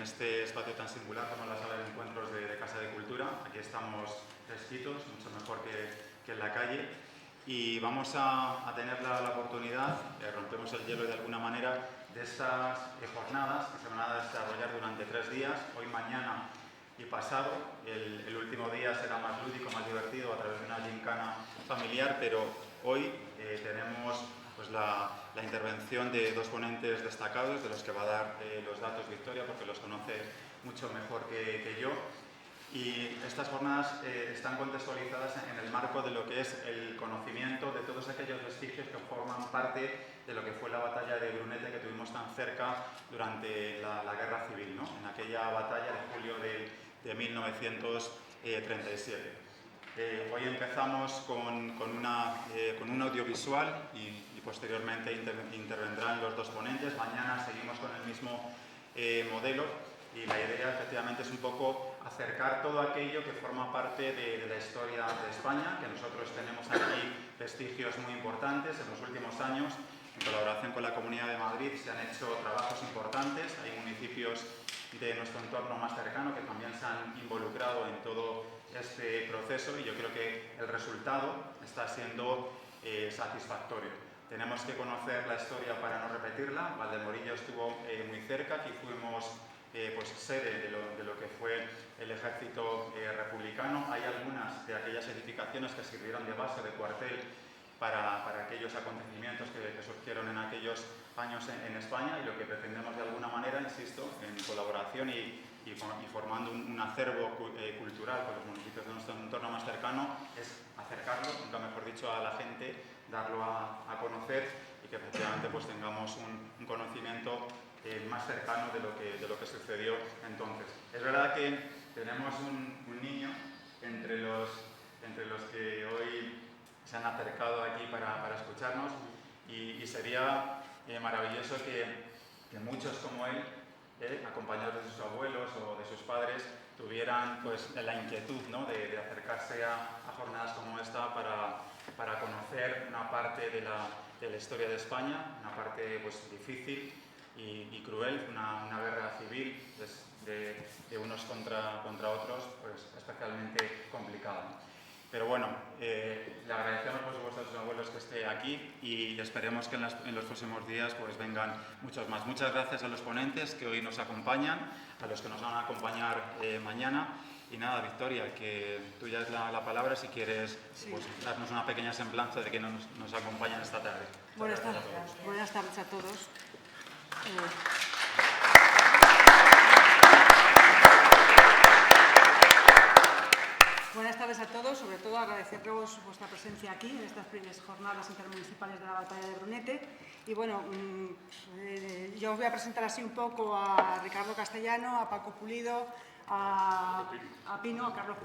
este espacio tan singular como la sala de encuentros de Casa de Cultura. Aquí estamos fresquitos, mucho mejor que en la calle. Y vamos a tener la oportunidad, rompemos el hielo de alguna manera, de estas jornadas que se van a desarrollar durante 3 días, hoy, mañana y pasado. El último día será más lúdico, más divertido a través de una gincana familiar, pero hoy tenemos pues, la intervención de 2 ponentes destacados, de los que va a dar los datos Victoria, porque los conoce mucho mejor que yo. Y estas jornadas están contextualizadas en el marco de lo que es el conocimiento de todos aquellos vestigios que forman parte de lo que fue la batalla de Brunete, que tuvimos tan cerca durante la Guerra Civil, ¿no? En aquella batalla de julio de 1937. Hoy empezamos con un audiovisual y posteriormente intervendrán los 2 ponentes. Mañana seguimos con el mismo modelo y la idea efectivamente es un poco acercar todo aquello que forma parte de la historia de España, que nosotros tenemos aquí vestigios muy importantes. En los últimos años, en colaboración con la Comunidad de Madrid, se han hecho trabajos importantes. Hay municipios de nuestro entorno más cercano que también se han involucrado en todo este proceso y yo creo que el resultado está siendo satisfactorio. Tenemos que conocer la historia para no repetirla. Valdemorillo estuvo muy cerca, aquí fuimos pues sede de lo que fue el ejército republicano. Hay algunas de aquellas edificaciones que sirvieron de base, de cuartel, para aquellos acontecimientos que surgieron en aquellos años en España, y lo que pretendemos de alguna manera, insisto, en colaboración y formando un acervo cultural con los municipios de nuestro entorno más cercano, es acercarlo, nunca mejor dicho, a la gente, darlo a conocer y que efectivamente pues tengamos un conocimiento más cercano de lo que sucedió entonces. Es verdad que tenemos un niño entre los que hoy se han acercado aquí para escucharnos y sería maravilloso que muchos como él, acompañados de sus abuelos o de sus padres, tuvieran pues, la inquietud, ¿no? de acercarse a jornadas como esta para conocer una parte de la historia de España, una parte pues, difícil y cruel, una guerra civil pues, de unos contra otros, pues especialmente complicada. Pero bueno, le agradecemos por supuesto a sus abuelos que esté aquí y esperemos que en los próximos días pues vengan muchos más. Muchas gracias a los ponentes que hoy nos acompañan, a los que nos van a acompañar mañana. Y nada, Victoria, que tú ya es la palabra si quieres pues, darnos una pequeña semblanza de que nos acompañan esta tarde. Buenas tardes a todos. Buenas tardes a todos, sobre todo agradeceros vuestra presencia aquí en estas primeras jornadas intermunicipales de la batalla de Brunete. Y bueno, yo os voy a presentar así un poco a Ricardo Castellano, a Paco Pulido, a Carlos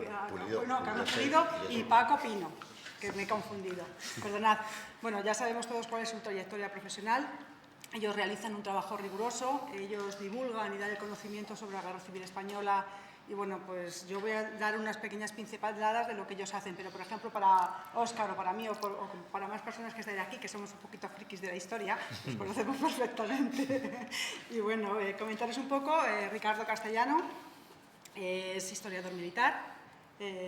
Pulido y Paco Pino, que me he confundido. Perdonad. Bueno, ya sabemos todos cuál es su trayectoria profesional. Ellos realizan un trabajo riguroso, ellos divulgan y dan el conocimiento sobre la Guerra Civil Española. Y bueno, pues yo voy a dar unas pequeñas pinceladas de lo que ellos hacen, pero por ejemplo para Óscar o para mí o para más personas que estén aquí, que somos un poquito frikis de la historia, los conocemos perfectamente. Y bueno, comentaros un poco, Ricardo Castellano es historiador militar,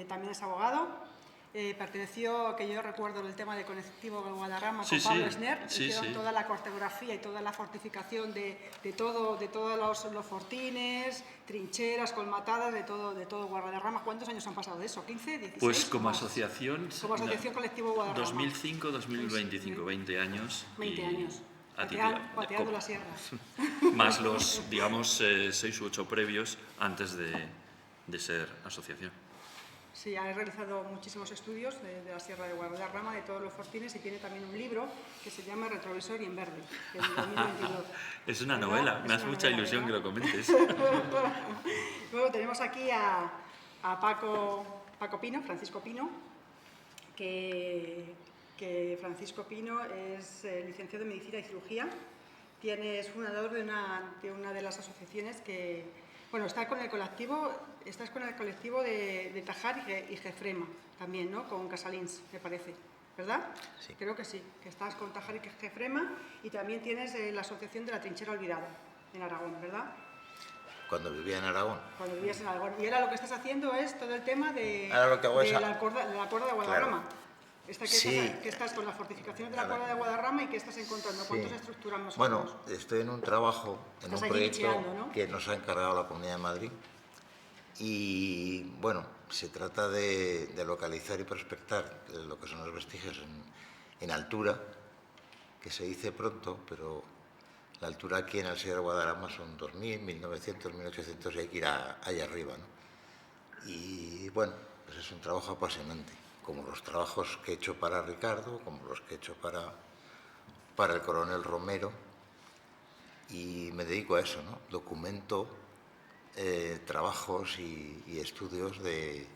también es abogado. Perteneció, que yo recuerdo, el tema del colectivo Guadarrama con Pablo Esner, hicieron toda la cartografía y toda la fortificación de todos los fortines, trincheras, colmatadas, de todo Guadarrama. ¿Cuántos años han pasado de eso? ¿15, 16? Pues como asociación, colectivo Guadarrama. 2005-2025, 20 años. 20 años. Pateando la sierra. Más los, digamos, 6 u 8 previos antes de ser asociación. Sí, ha realizado muchísimos estudios de la Sierra de Guadarrama, de todos los fortines, y tiene también un libro que se llama Retrovisor y en verde, de 2022. Es una novela, me hace mucha ilusión que lo comentes. Luego tenemos aquí a Paco Pino, Francisco Pino, que Francisco Pino es licenciado en Medicina y Cirugía, es fundador de una de las asociaciones que... Bueno, estás con el colectivo de Tajar y Gefrema también, ¿no? Con Casalins, me parece, ¿verdad? Sí. Creo que sí, que estás con Tajar y Gefrema y también tienes la asociación de la Trinchera Olvidada en Aragón, ¿verdad? cuando vivía en Aragón. Cuando vivías en Aragón. Y ahora lo que estás haciendo es todo el tema de la cuerda de Guadarrama. Claro. Que estás con las fortificaciones de la cuerda de Guadarrama y que estás encontrando. ¿Cuántos estructuras más o menos? Bueno, estoy en un trabajo, en un proyecto que nos ha encargado la Comunidad de Madrid. Y bueno, se trata de localizar y prospectar lo que son los vestigios en altura, que se dice pronto, pero la altura aquí en el Sierra de Guadarrama son 2.000, 1.900, 1.800 y hay que ir allá arriba, ¿no? Y bueno, pues es un trabajo apasionante, como los trabajos que he hecho para Ricardo, como los que he hecho para el coronel Romero, y me dedico a eso, ¿no? Documento trabajos y estudios de,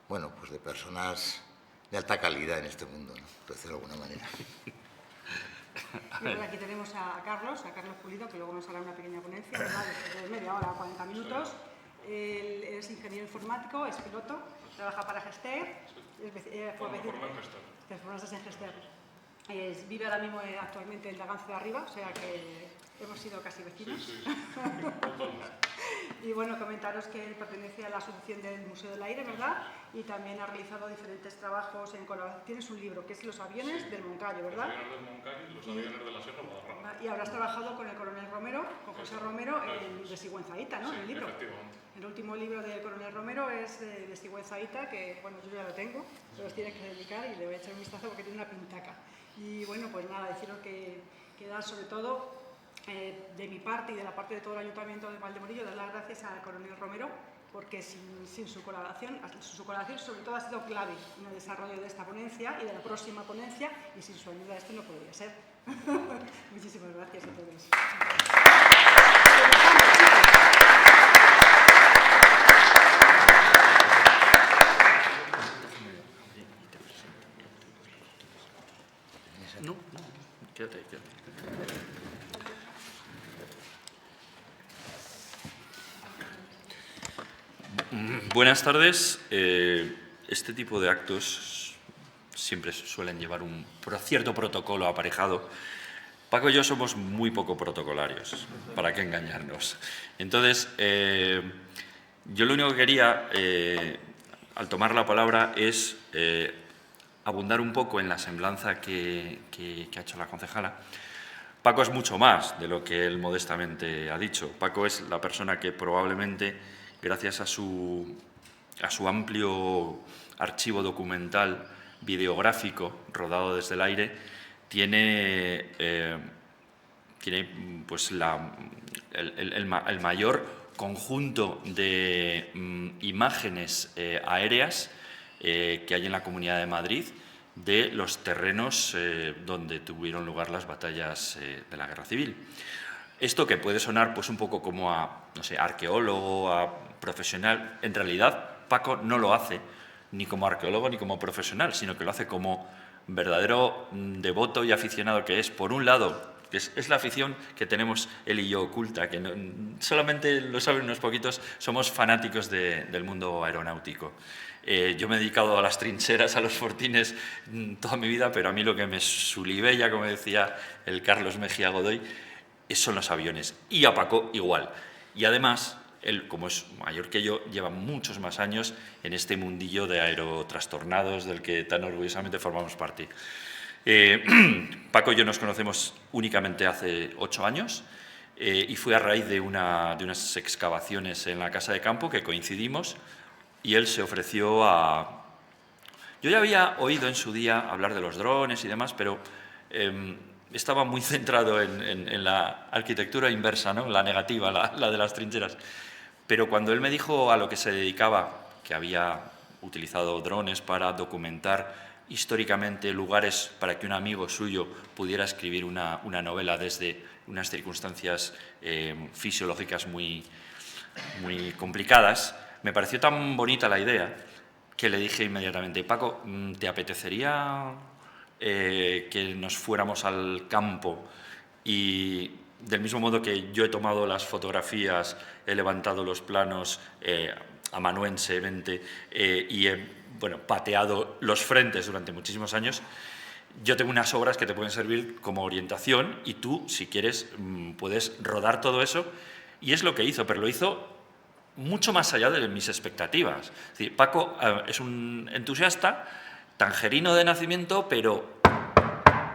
bueno, pues de personas de alta calidad en este mundo, ¿no? Por decirlo de alguna manera. Y bueno, aquí tenemos a Carlos Pulido, que luego nos hará una pequeña ponencia, de media hora, 40 minutos. Él es ingeniero informático, es piloto, trabaja para Gestea, te formaste en Gestea. Vive ahora mismo actualmente en Daganzo de Arriba, o sea que hemos sido casi vecinos. Sí. Y bueno, comentaros que él pertenece a la asociación del Museo del Aire, ¿verdad? Y también ha realizado diferentes trabajos en colaboración. Tienes un libro que es Los aviones del Moncayo, ¿verdad? Los aviones del Moncayo y los aviones de la Sierra Guadarrama. Y habrás trabajado con el coronel Romero, con José Romero, de Sigüenzaíta, ¿no? Sí, en el libro. efectivamente. El último libro del coronel Romero es de Sigüenzaíta, que bueno, yo ya lo tengo, pero os tiene que dedicar y le voy a echar un vistazo porque tiene una pintaca. Y bueno, pues nada, deciros que da sobre todo de mi parte y de la parte de todo el Ayuntamiento de Valdemorillo, dar las gracias al coronel Romero, porque sin su colaboración sobre todo ha sido clave en el desarrollo de esta ponencia y de la próxima ponencia, y sin su ayuda esto no podría ser. Muchísimas gracias a todos. No, quédate. Buenas tardes. Este tipo de actos siempre suelen llevar un cierto protocolo aparejado. Paco y yo somos muy poco protocolarios, ¿para qué engañarnos? Entonces, yo lo único que quería, al tomar la palabra, es abundar un poco en la semblanza que ha hecho la concejala. Paco es mucho más de lo que él modestamente ha dicho. Paco es la persona que probablemente, gracias a su amplio archivo documental videográfico rodado desde el aire, tiene pues el mayor conjunto de imágenes aéreas que hay en la Comunidad de Madrid de los terrenos donde tuvieron lugar las batallas de la Guerra Civil. Esto que puede sonar pues un poco como a, no sé, arqueólogo, a profesional, en realidad Paco no lo hace ni como arqueólogo ni como profesional, sino que lo hace como verdadero devoto y aficionado que es, por un lado, que es la afición que tenemos él y yo oculta, que solamente lo saben unos poquitos, somos fanáticos del mundo aeronáutico. Yo me he dedicado a las trincheras, a los fortines toda mi vida, pero a mí lo que me sulibella, como decía el Carlos Mejía Godoy, son los aviones. Y a Paco igual. Y además, él, como es mayor que yo, lleva muchos más años en este mundillo de aerotrastornados del que tan orgullosamente formamos parte. Paco y yo nos conocemos únicamente hace 8 años y fue a raíz de unas excavaciones en la casa de campo que coincidimos y él se ofreció a... Yo ya había oído en su día hablar de los drones y demás, pero estaba muy centrado en la arquitectura inversa, ¿no? La negativa, la de las trincheras. Pero cuando él me dijo a lo que se dedicaba, que había utilizado drones para documentar históricamente lugares para que un amigo suyo pudiera escribir una novela desde unas circunstancias fisiológicas muy complicadas, me pareció tan bonita la idea que le dije inmediatamente: Paco, ¿te apetecería que nos fuéramos al campo y, del mismo modo que yo he tomado las fotografías, he levantado los planos amanuensemente y he pateado los frentes durante muchísimos años, yo tengo unas obras que te pueden servir como orientación y tú, si quieres, puedes rodar todo eso Y es lo que hizo, pero lo hizo mucho más allá de mis expectativas. Es decir, Paco es un entusiasta, tangerino de nacimiento, pero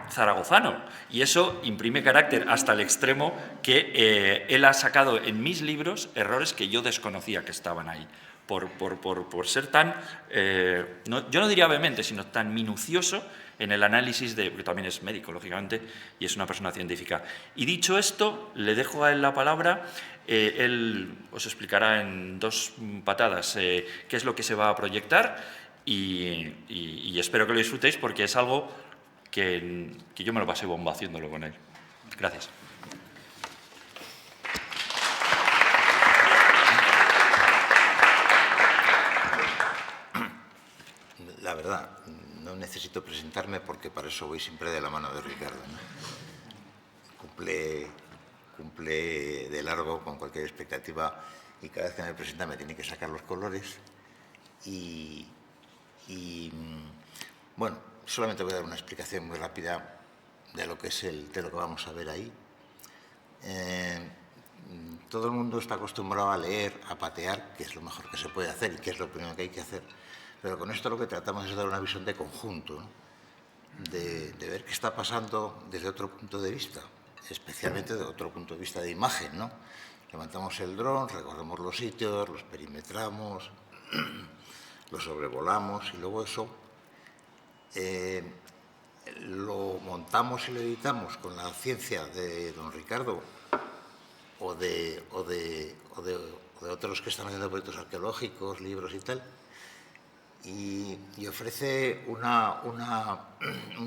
zaragozano. Y eso imprime carácter hasta el extremo que él ha sacado en mis libros errores que yo desconocía que estaban ahí. Por ser tan, yo no diría vehemente, sino tan minucioso en el análisis porque también es médico, lógicamente, y es una persona científica. Y dicho esto, le dejo a él la palabra. Él os explicará en 2 patadas qué es lo que se va a proyectar y espero que lo disfrutéis porque es algo que yo me lo pasé bomba haciéndolo con él. Gracias. La verdad, no necesito presentarme porque para eso voy siempre de la mano de Ricardo, ¿no? Cumple de largo con cualquier expectativa y cada vez que me presenta me tiene que sacar los colores y bueno, solamente voy a dar una explicación muy rápida de lo que es de lo que vamos a ver ahí. Todo el mundo está acostumbrado a leer, a patear, que es lo mejor que se puede hacer y que es lo primero que hay que hacer. Pero con esto lo que tratamos es dar una visión de conjunto, ¿no? de ver qué está pasando desde otro punto de vista, especialmente desde otro punto de vista de imagen, ¿no? Levantamos el dron, recorremos los sitios, los perimetramos, los sobrevolamos y luego eso lo montamos y lo editamos con la ciencia de don Ricardo o de otros que están haciendo proyectos arqueológicos, libros y tal, y ofrece una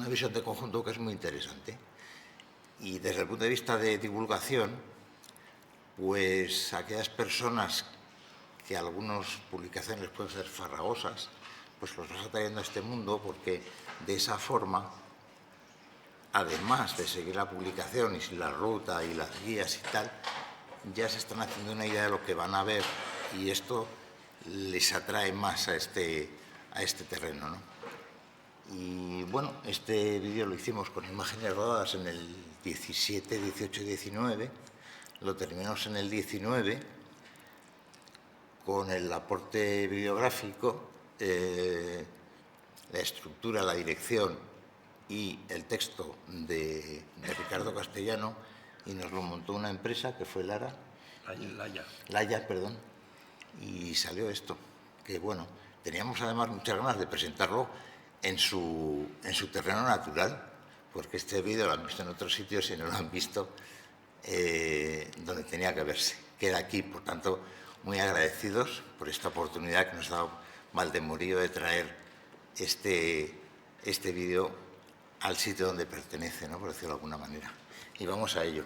visión de conjunto que es muy interesante. Y desde el punto de vista de divulgación, pues aquellas personas que algunas publicaciones pueden ser farragosas, pues los vas atrayendo a este mundo porque de esa forma, además de seguir la publicación y la ruta y las guías y tal, ya se están haciendo una idea de lo que van a ver y esto les atrae más a este terreno, ¿no? Y bueno, este vídeo lo hicimos con imágenes rodadas en el 17, 18 y 19, lo terminamos en el 19 con el aporte videográfico, la estructura, la dirección y el texto de Ricardo Castellano, y nos lo montó una empresa que fue Laia, perdón, y salió esto, que bueno, teníamos además muchas ganas de presentarlo en su terreno natural, porque este vídeo lo han visto en otros sitios y no lo han visto donde tenía que verse, que era aquí. Por tanto, muy agradecidos por esta oportunidad que nos ha dado Valdemorillo de traer este vídeo al sitio donde pertenece, ¿no?, por decirlo de alguna manera. Y vamos a ello.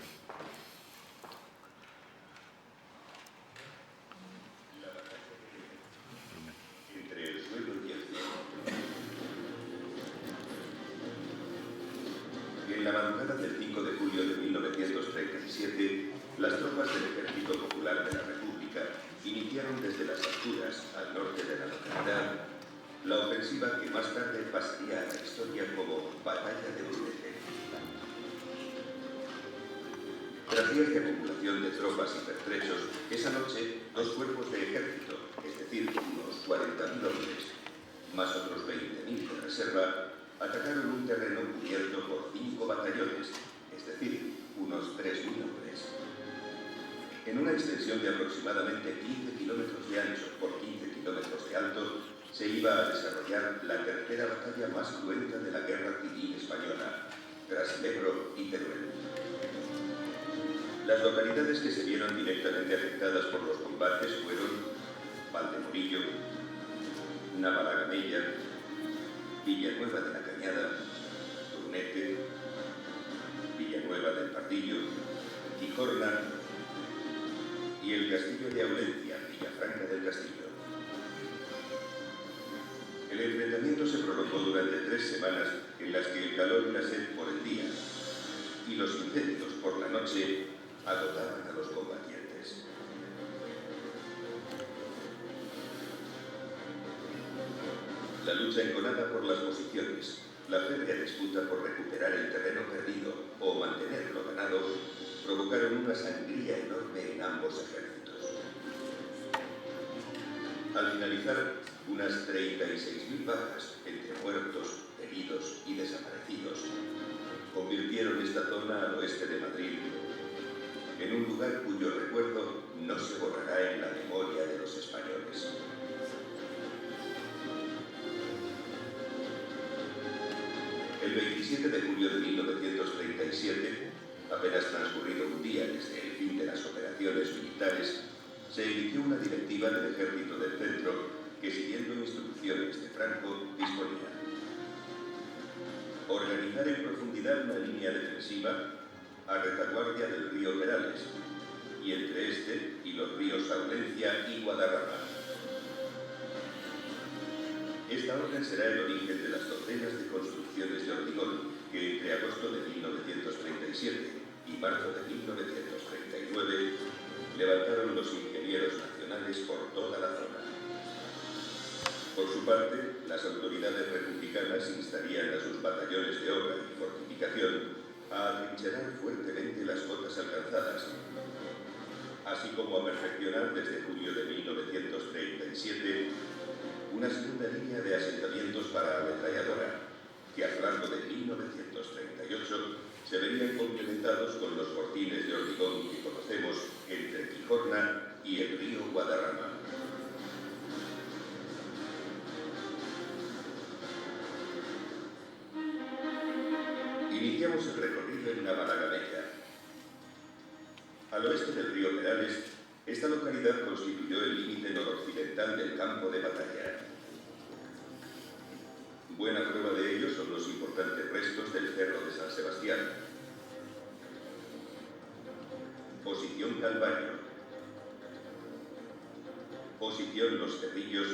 En la madrugada del 5 de julio de 1937, las tropas del Ejército Popular de la República iniciaron desde las alturas al norte de la localidad la ofensiva que más tarde pasaría a la historia como Batalla de Brunete. Tras días de acumulación de tropas y pertrechos, esa noche 2 cuerpos de ejército, es decir, unos 40.000 hombres, más otros 20.000 de reserva, atacaron un terreno cubierto por 5 batallones, es decir, unos 3.000 hombres. En una extensión de aproximadamente 15 kilómetros de ancho por 15 kilómetros de alto, se iba a desarrollar la tercera batalla más cruenta de la Guerra Civil Española, tras el Ebro y Teruel. Las localidades que se vieron directamente afectadas por los combates fueron Valdemorillo, Navalagamella, Villanueva de la Cañada, Brunete, Villanueva del Pardillo, Ticorna y el castillo de Aulencia, Villafranca del Castillo. El enfrentamiento se prolongó durante 3 semanas en las que el calor y la sed por el día y los incendios por la noche agotaban a los combatientes. La lucha enconada por las posiciones, la férrea disputa por recuperar el terreno perdido o mantenerlo ganado, provocaron una sangría enorme en ambos ejércitos. Al finalizar, unas 36.000 bajas entre muertos, heridos y desaparecidos convirtieron esta zona al oeste de Madrid en un lugar cuyo recuerdo no se borrará en la memoria de los españoles. El 27 de julio de 1937, apenas transcurrido un día desde el fin de las operaciones militares, se emitió una directiva del Ejército del Centro que, siguiendo instrucciones de Franco, disponía organizar en profundidad una línea defensiva a retaguardia del río Perales y entre este y los ríos Aulencia y Guadarrama. Esta orden será el origen de las docenas de construcciones de hormigón que entre agosto de 1937 y marzo de 1939 levantaron los ingenieros nacionales por toda la zona. Por su parte, las autoridades republicanas instarían a sus batallones de obra y fortificación a atrincherar fuertemente las cotas alcanzadas, así como a perfeccionar desde julio de 1937 una segunda línea de asentamientos para ametralladora, que a lo largo de 1938 se verían complementados con los fortines de hormigón que conocemos entre Quijorna y el río Guadarrama. Iniciamos el recorrido en Navalagamella. Al oeste del río Perales, esta localidad constituyó el límite noroccidental del campo de batalla. Buena prueba de ello son los importantes restos del Cerro de San Sebastián. Posición Calvario. Posición Los Cerrillos.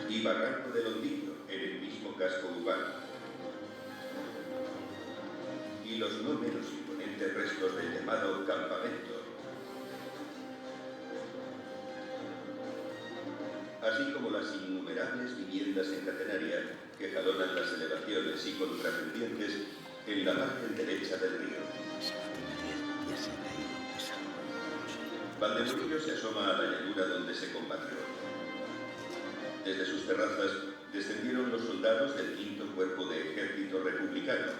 Y Barranco del Hondillo, en el mismo casco urbano. Y los no menos imponentes restos del llamado campamento. Así como las innumerables viviendas en catenaria que jalonan las elevaciones y contrapendientes en la margen derecha del río. Valdemorillo se asoma a la llanura donde se combatió. Desde sus terrazas descendieron los soldados del 5º Cuerpo de Ejército Republicano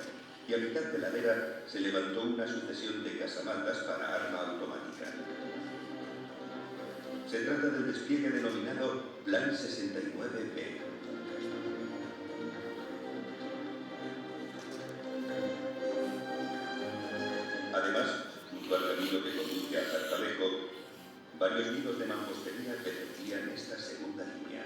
y a mitad de la ladera se levantó una sucesión de casamatas para arma automática. Se trata del despliegue denominado Plan 69B. Además, junto al camino que conduce a Zartalejo, varios nidos de mampostería defendían esta segunda línea.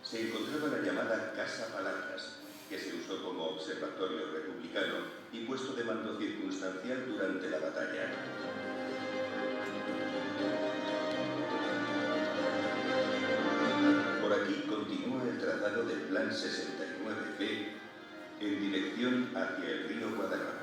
Se encontraba la llamada Casa Palancas, que se usó como observatorio republicano y puesto de mando circunstancial durante la batalla. Por aquí continúa el trazado del Plan 69B en dirección hacia el río Guadarrama.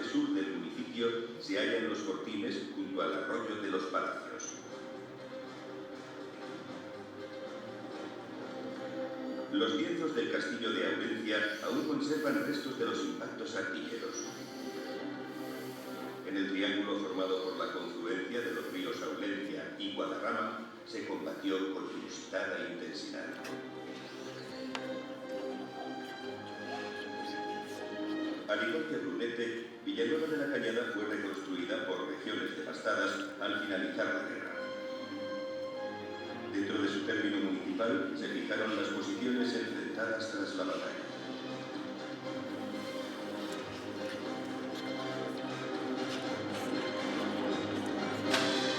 Sur del municipio se hallan los fortines junto al arroyo de los Palacios. Los lienzos del castillo de Aulencia aún conservan restos de los impactos artilleros. En el triángulo formado por la confluencia de los ríos Aulencia y Guadarrama se combatió con inusitada intensidad. Al igual que Brunete, Villanueva de la Cañada fue reconstruida por regiones devastadas al finalizar la guerra. Dentro de su término municipal se fijaron las posiciones enfrentadas tras la batalla.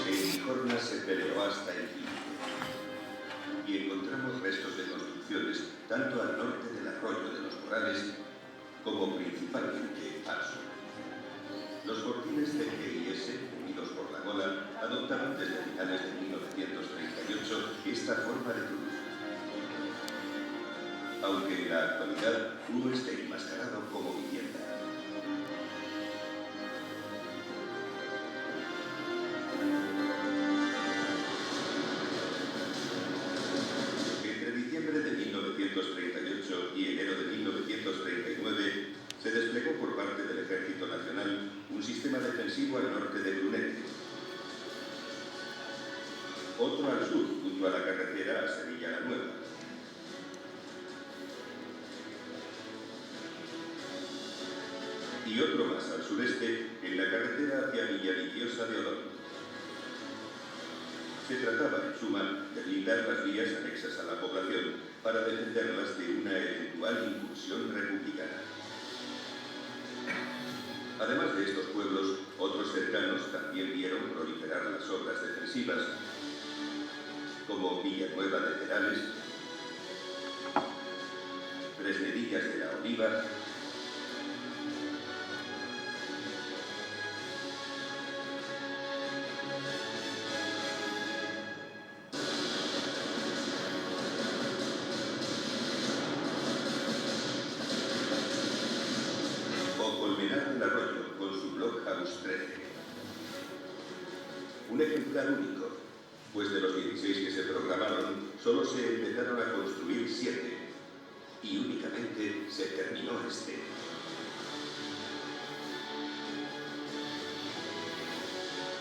En Quijorna se peleó hasta el límite y encontramos restos de construcciones tanto al norte del arroyo de los Morrales como principalmente al sur. Los fortines CGIS, unidos por la Argola adoptaron desde finales de 1938 esta forma de cruz. Aunque en la actualidad uno esté enmascarado como vivienda. Entre diciembre de 1938 y enero de 1939 se desplegó por parte del Ejército Nacional un sistema defensivo al norte de Brunete, otro al sur, junto a la carretera a Sevilla la Nueva. Y otro más al sureste, en la carretera hacia Villaviciosa de Odón. Se trataba, en suma, de blindar las vías anexas a la población para defenderlas de una eventual incursión republicana. Además de estos pueblos, otros cercanos también vieron proliferar las obras defensivas, como Villanueva de Perales, Fresnedillas de la Oliva, un ejemplar único, pues de los 16 que se programaron, solo se empezaron a construir 7, y únicamente se terminó este.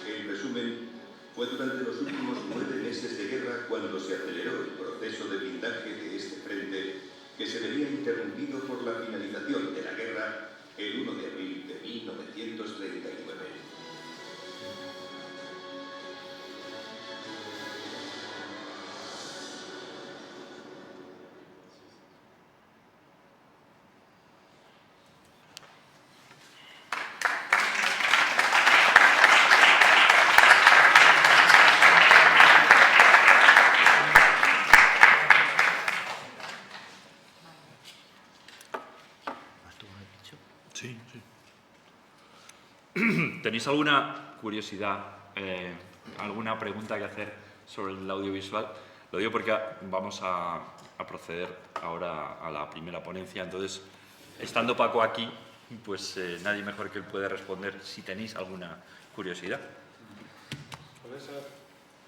En resumen, fue durante los últimos 9 meses de guerra cuando se aceleró el proceso de blindaje de este frente, que se vería interrumpido por la finalización de la guerra el 1 de abril de 1939. Sí, sí. ¿Tenéis alguna curiosidad, alguna pregunta que hacer sobre el audiovisual? Lo digo porque vamos a proceder ahora a la primera ponencia. Entonces, estando Paco aquí, pues nadie mejor que él puede responder si tenéis alguna curiosidad. Puede ser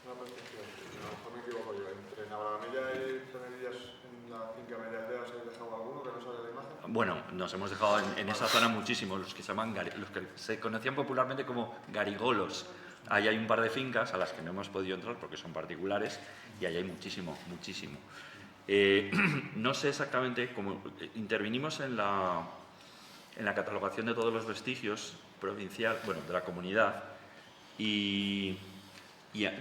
una percepción, a lo mejor me equivoco yo, entre Navalamella y Fresnedillas en la finca Medialdea, ¿se ha dejado alguno que no sale de la imagen? Bueno, nos hemos dejado en esa zona muchísimos, los que se conocían popularmente como garigolos. Ahí hay un par de fincas a las que no hemos podido entrar porque son particulares y ahí hay muchísimo, muchísimo. No sé exactamente cómo intervinimos en la catalogación de todos los vestigios provincial, bueno, de la comunidad, y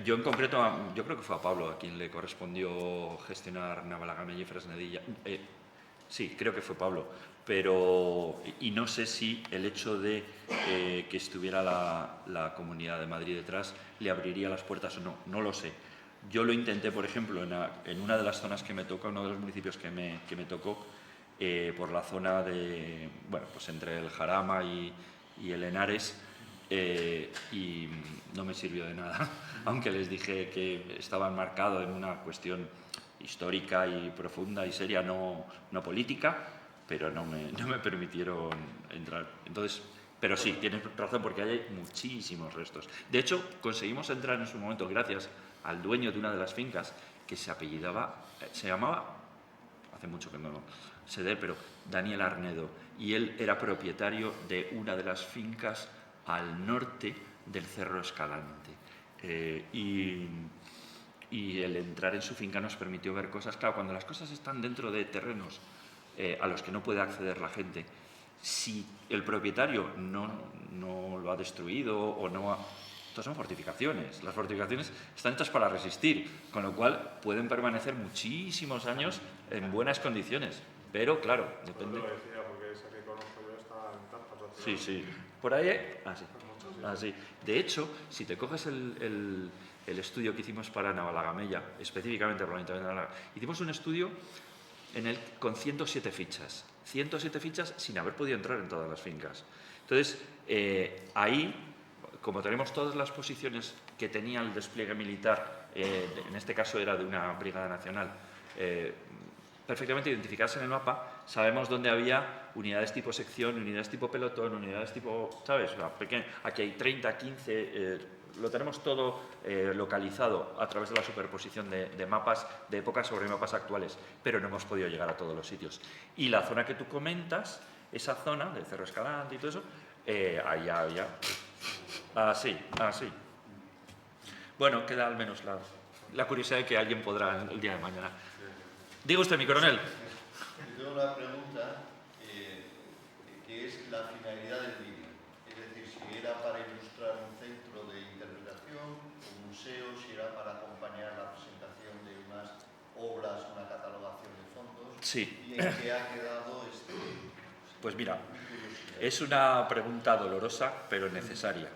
yo en concreto, yo creo que fue a Pablo a quien le correspondió gestionar Navalagamella y Fresnedilla. Sí, creo que fue Pablo, y no sé si el hecho de que estuviera la Comunidad de Madrid detrás le abriría las puertas o no, no lo sé. Yo lo intenté, por ejemplo, en una de las zonas que me tocó, uno de los municipios que me tocó, por la zona de, bueno, pues entre el Jarama y el Henares, y no me sirvió de nada, aunque les dije que estaba enmarcado en una cuestión histórica y profunda y seria, no política, pero no me permitieron entrar. Entonces, pero sí, tienes razón, porque hay muchísimos restos. De hecho, conseguimos entrar en su momento gracias al dueño de una de las fincas, que se llamaba, hace mucho que no sé de él, pero Daniel Arnedo, y él era propietario de una de las fincas al norte del Cerro Escalante. Y el entrar en su finca nos permitió ver cosas. Claro, cuando las cosas están dentro de terrenos a los que no puede acceder la gente, si el propietario no lo ha destruido o no ha... Estas son fortificaciones. Las fortificaciones están hechas para resistir, con lo cual pueden permanecer muchísimos años en buenas condiciones. Pero, claro, depende... Yo lo decía, porque esa que conozco yo está en tantas. Sí, sí. Por ahí... Así. De hecho, si te coges el estudio que hicimos para Navalagamella, específicamente para el Ayuntamiento de Málaga, hicimos un estudio con 107 fichas. 107 fichas sin haber podido entrar en todas las fincas. Entonces, ahí, como tenemos todas las posiciones que tenía el despliegue militar, en este caso era de una brigada nacional, perfectamente identificadas en el mapa, sabemos dónde había unidades tipo sección, unidades tipo pelotón, unidades tipo, ¿sabes? Aquí hay 30, 15, lo tenemos todo localizado a través de la superposición de mapas de época sobre mapas actuales, pero no hemos podido llegar a todos los sitios. Y la zona que tú comentas, esa zona de Cerro Escalante y todo eso, allá. Así. Bueno, queda al menos la curiosidad de que alguien podrá el día de mañana. Diga usted, mi coronel. Tengo una pregunta que es la finalidad del vídeo. Es decir, si era para ilustrar un centro de interpretación, un museo, si era para acompañar la presentación de unas obras, una catalogación de fondos. Sí. ¿Y en qué ha quedado este? Pues mira, es una pregunta dolorosa, pero necesaria.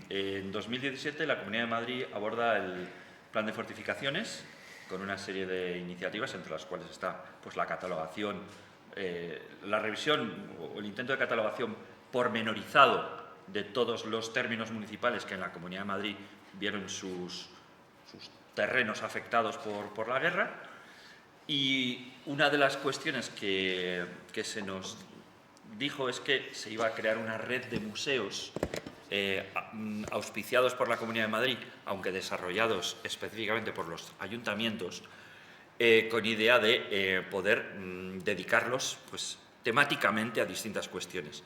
En 2017 la Comunidad de Madrid aborda el Plan de Fortificaciones con una serie de iniciativas, entre las cuales está pues, la catalogación, la revisión o el intento de catalogación pormenorizado de todos los términos municipales que en la Comunidad de Madrid vieron sus terrenos afectados por la guerra. Y una de las cuestiones que se nos dijo es que se iba a crear una red de museos auspiciados por la Comunidad de Madrid, aunque desarrollados específicamente por los ayuntamientos, con idea de poder dedicarlos pues, temáticamente a distintas cuestiones.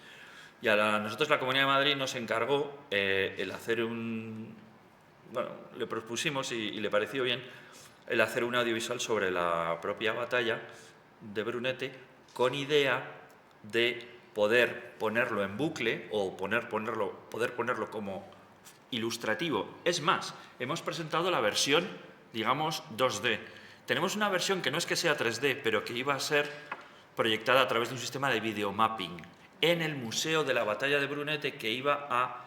Y a nosotros la Comunidad de Madrid nos encargó el hacer bueno, le propusimos y le pareció bien el hacer un audiovisual sobre la propia batalla de Brunete con idea de poder ponerlo en bucle o poder ponerlo como ilustrativo. Es más, hemos presentado la versión, digamos, 2D. Tenemos una versión que no es que sea 3D, pero que iba a ser proyectada a través de un sistema de videomapping en el Museo de la Batalla de Brunete que iba a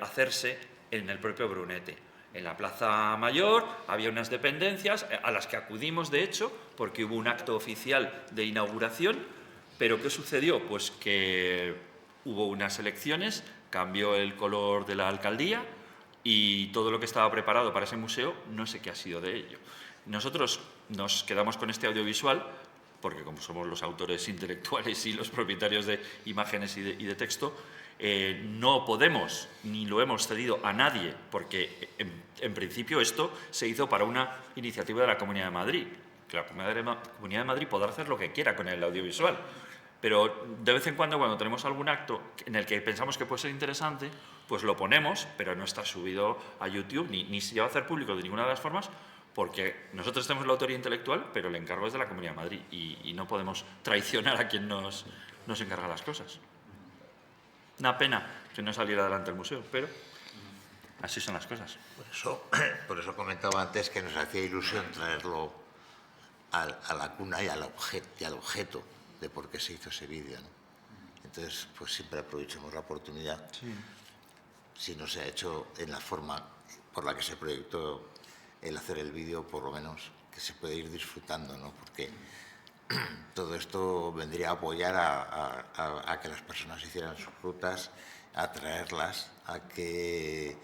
hacerse en el propio Brunete. En la Plaza Mayor había unas dependencias a las que acudimos, de hecho, porque hubo un acto oficial de inauguración. Pero ¿qué sucedió? Pues que hubo unas elecciones, cambió el color de la alcaldía y todo lo que estaba preparado para ese museo, no sé qué ha sido de ello. Nosotros nos quedamos con este audiovisual, porque como somos los autores intelectuales y los propietarios de imágenes y de texto, no podemos ni lo hemos cedido a nadie, porque en principio esto se hizo para una iniciativa de la Comunidad de Madrid. Que la Comunidad de Madrid podrá hacer lo que quiera con el audiovisual, pero de vez en cuando tenemos algún acto en el que pensamos que puede ser interesante, pues lo ponemos, pero no está subido a YouTube, ni se va a hacer público de ninguna de las formas, porque nosotros tenemos la autoría intelectual, pero el encargo es de la Comunidad de Madrid y no podemos traicionar a quien nos encarga las cosas. Una pena que no saliera adelante el museo, pero así son las cosas. Por eso comentaba antes que nos hacía ilusión traerlo a la cuna y al objeto de por qué se hizo ese vídeo, ¿no? Entonces, pues siempre aprovechemos la oportunidad. Sí. Si no se ha hecho en la forma por la que se proyectó el hacer el vídeo, por lo menos que se puede ir disfrutando, ¿no? Porque todo esto vendría a apoyar a que las personas hicieran sus rutas, a traerlas, a que,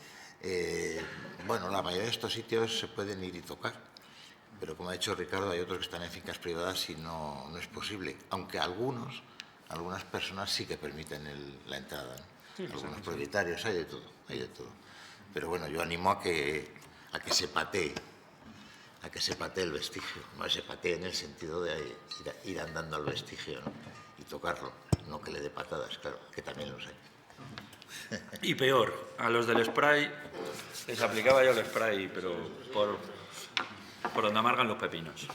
la mayoría de estos sitios se pueden ir y tocar. Pero como ha dicho Ricardo, hay otros que están en fincas privadas y no es posible, aunque algunas personas sí que permiten la entrada, ¿no? Sí, algunos propietarios, hay de todo. Pero bueno, yo animo a que se patee el vestigio, no se patee en el sentido de ir andando al vestigio, ¿no? Y tocarlo, no que le dé patadas, claro, que también los hay. Y peor, a los del spray les aplicaba yo el spray, pero por donde amargan los pepinos.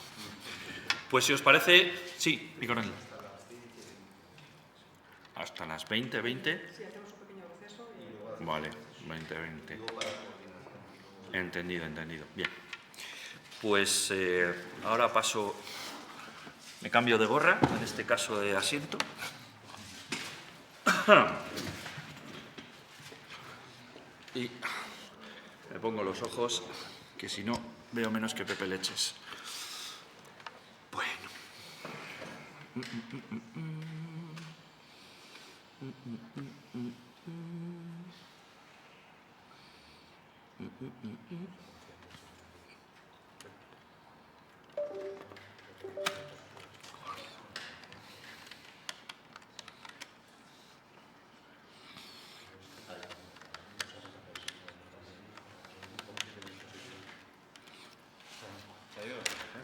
Pues si os parece... Sí, mi coronel. Hasta las 20:20. Sí, hacemos un pequeño receso y... Vale, 20:20. Entendido. Bien. Pues ahora me cambio de gorra, en este caso de asiento. Y me pongo los ojos, que si no veo menos que Pepe Leches. Bueno.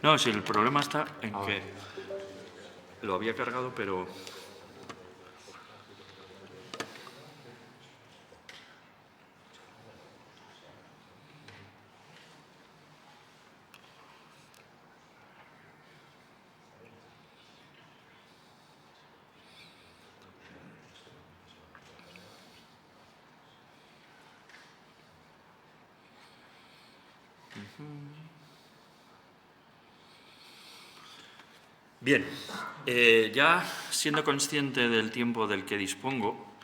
No, si el problema está en que lo había cargado, pero... Bien, ya siendo consciente del tiempo del que dispongo,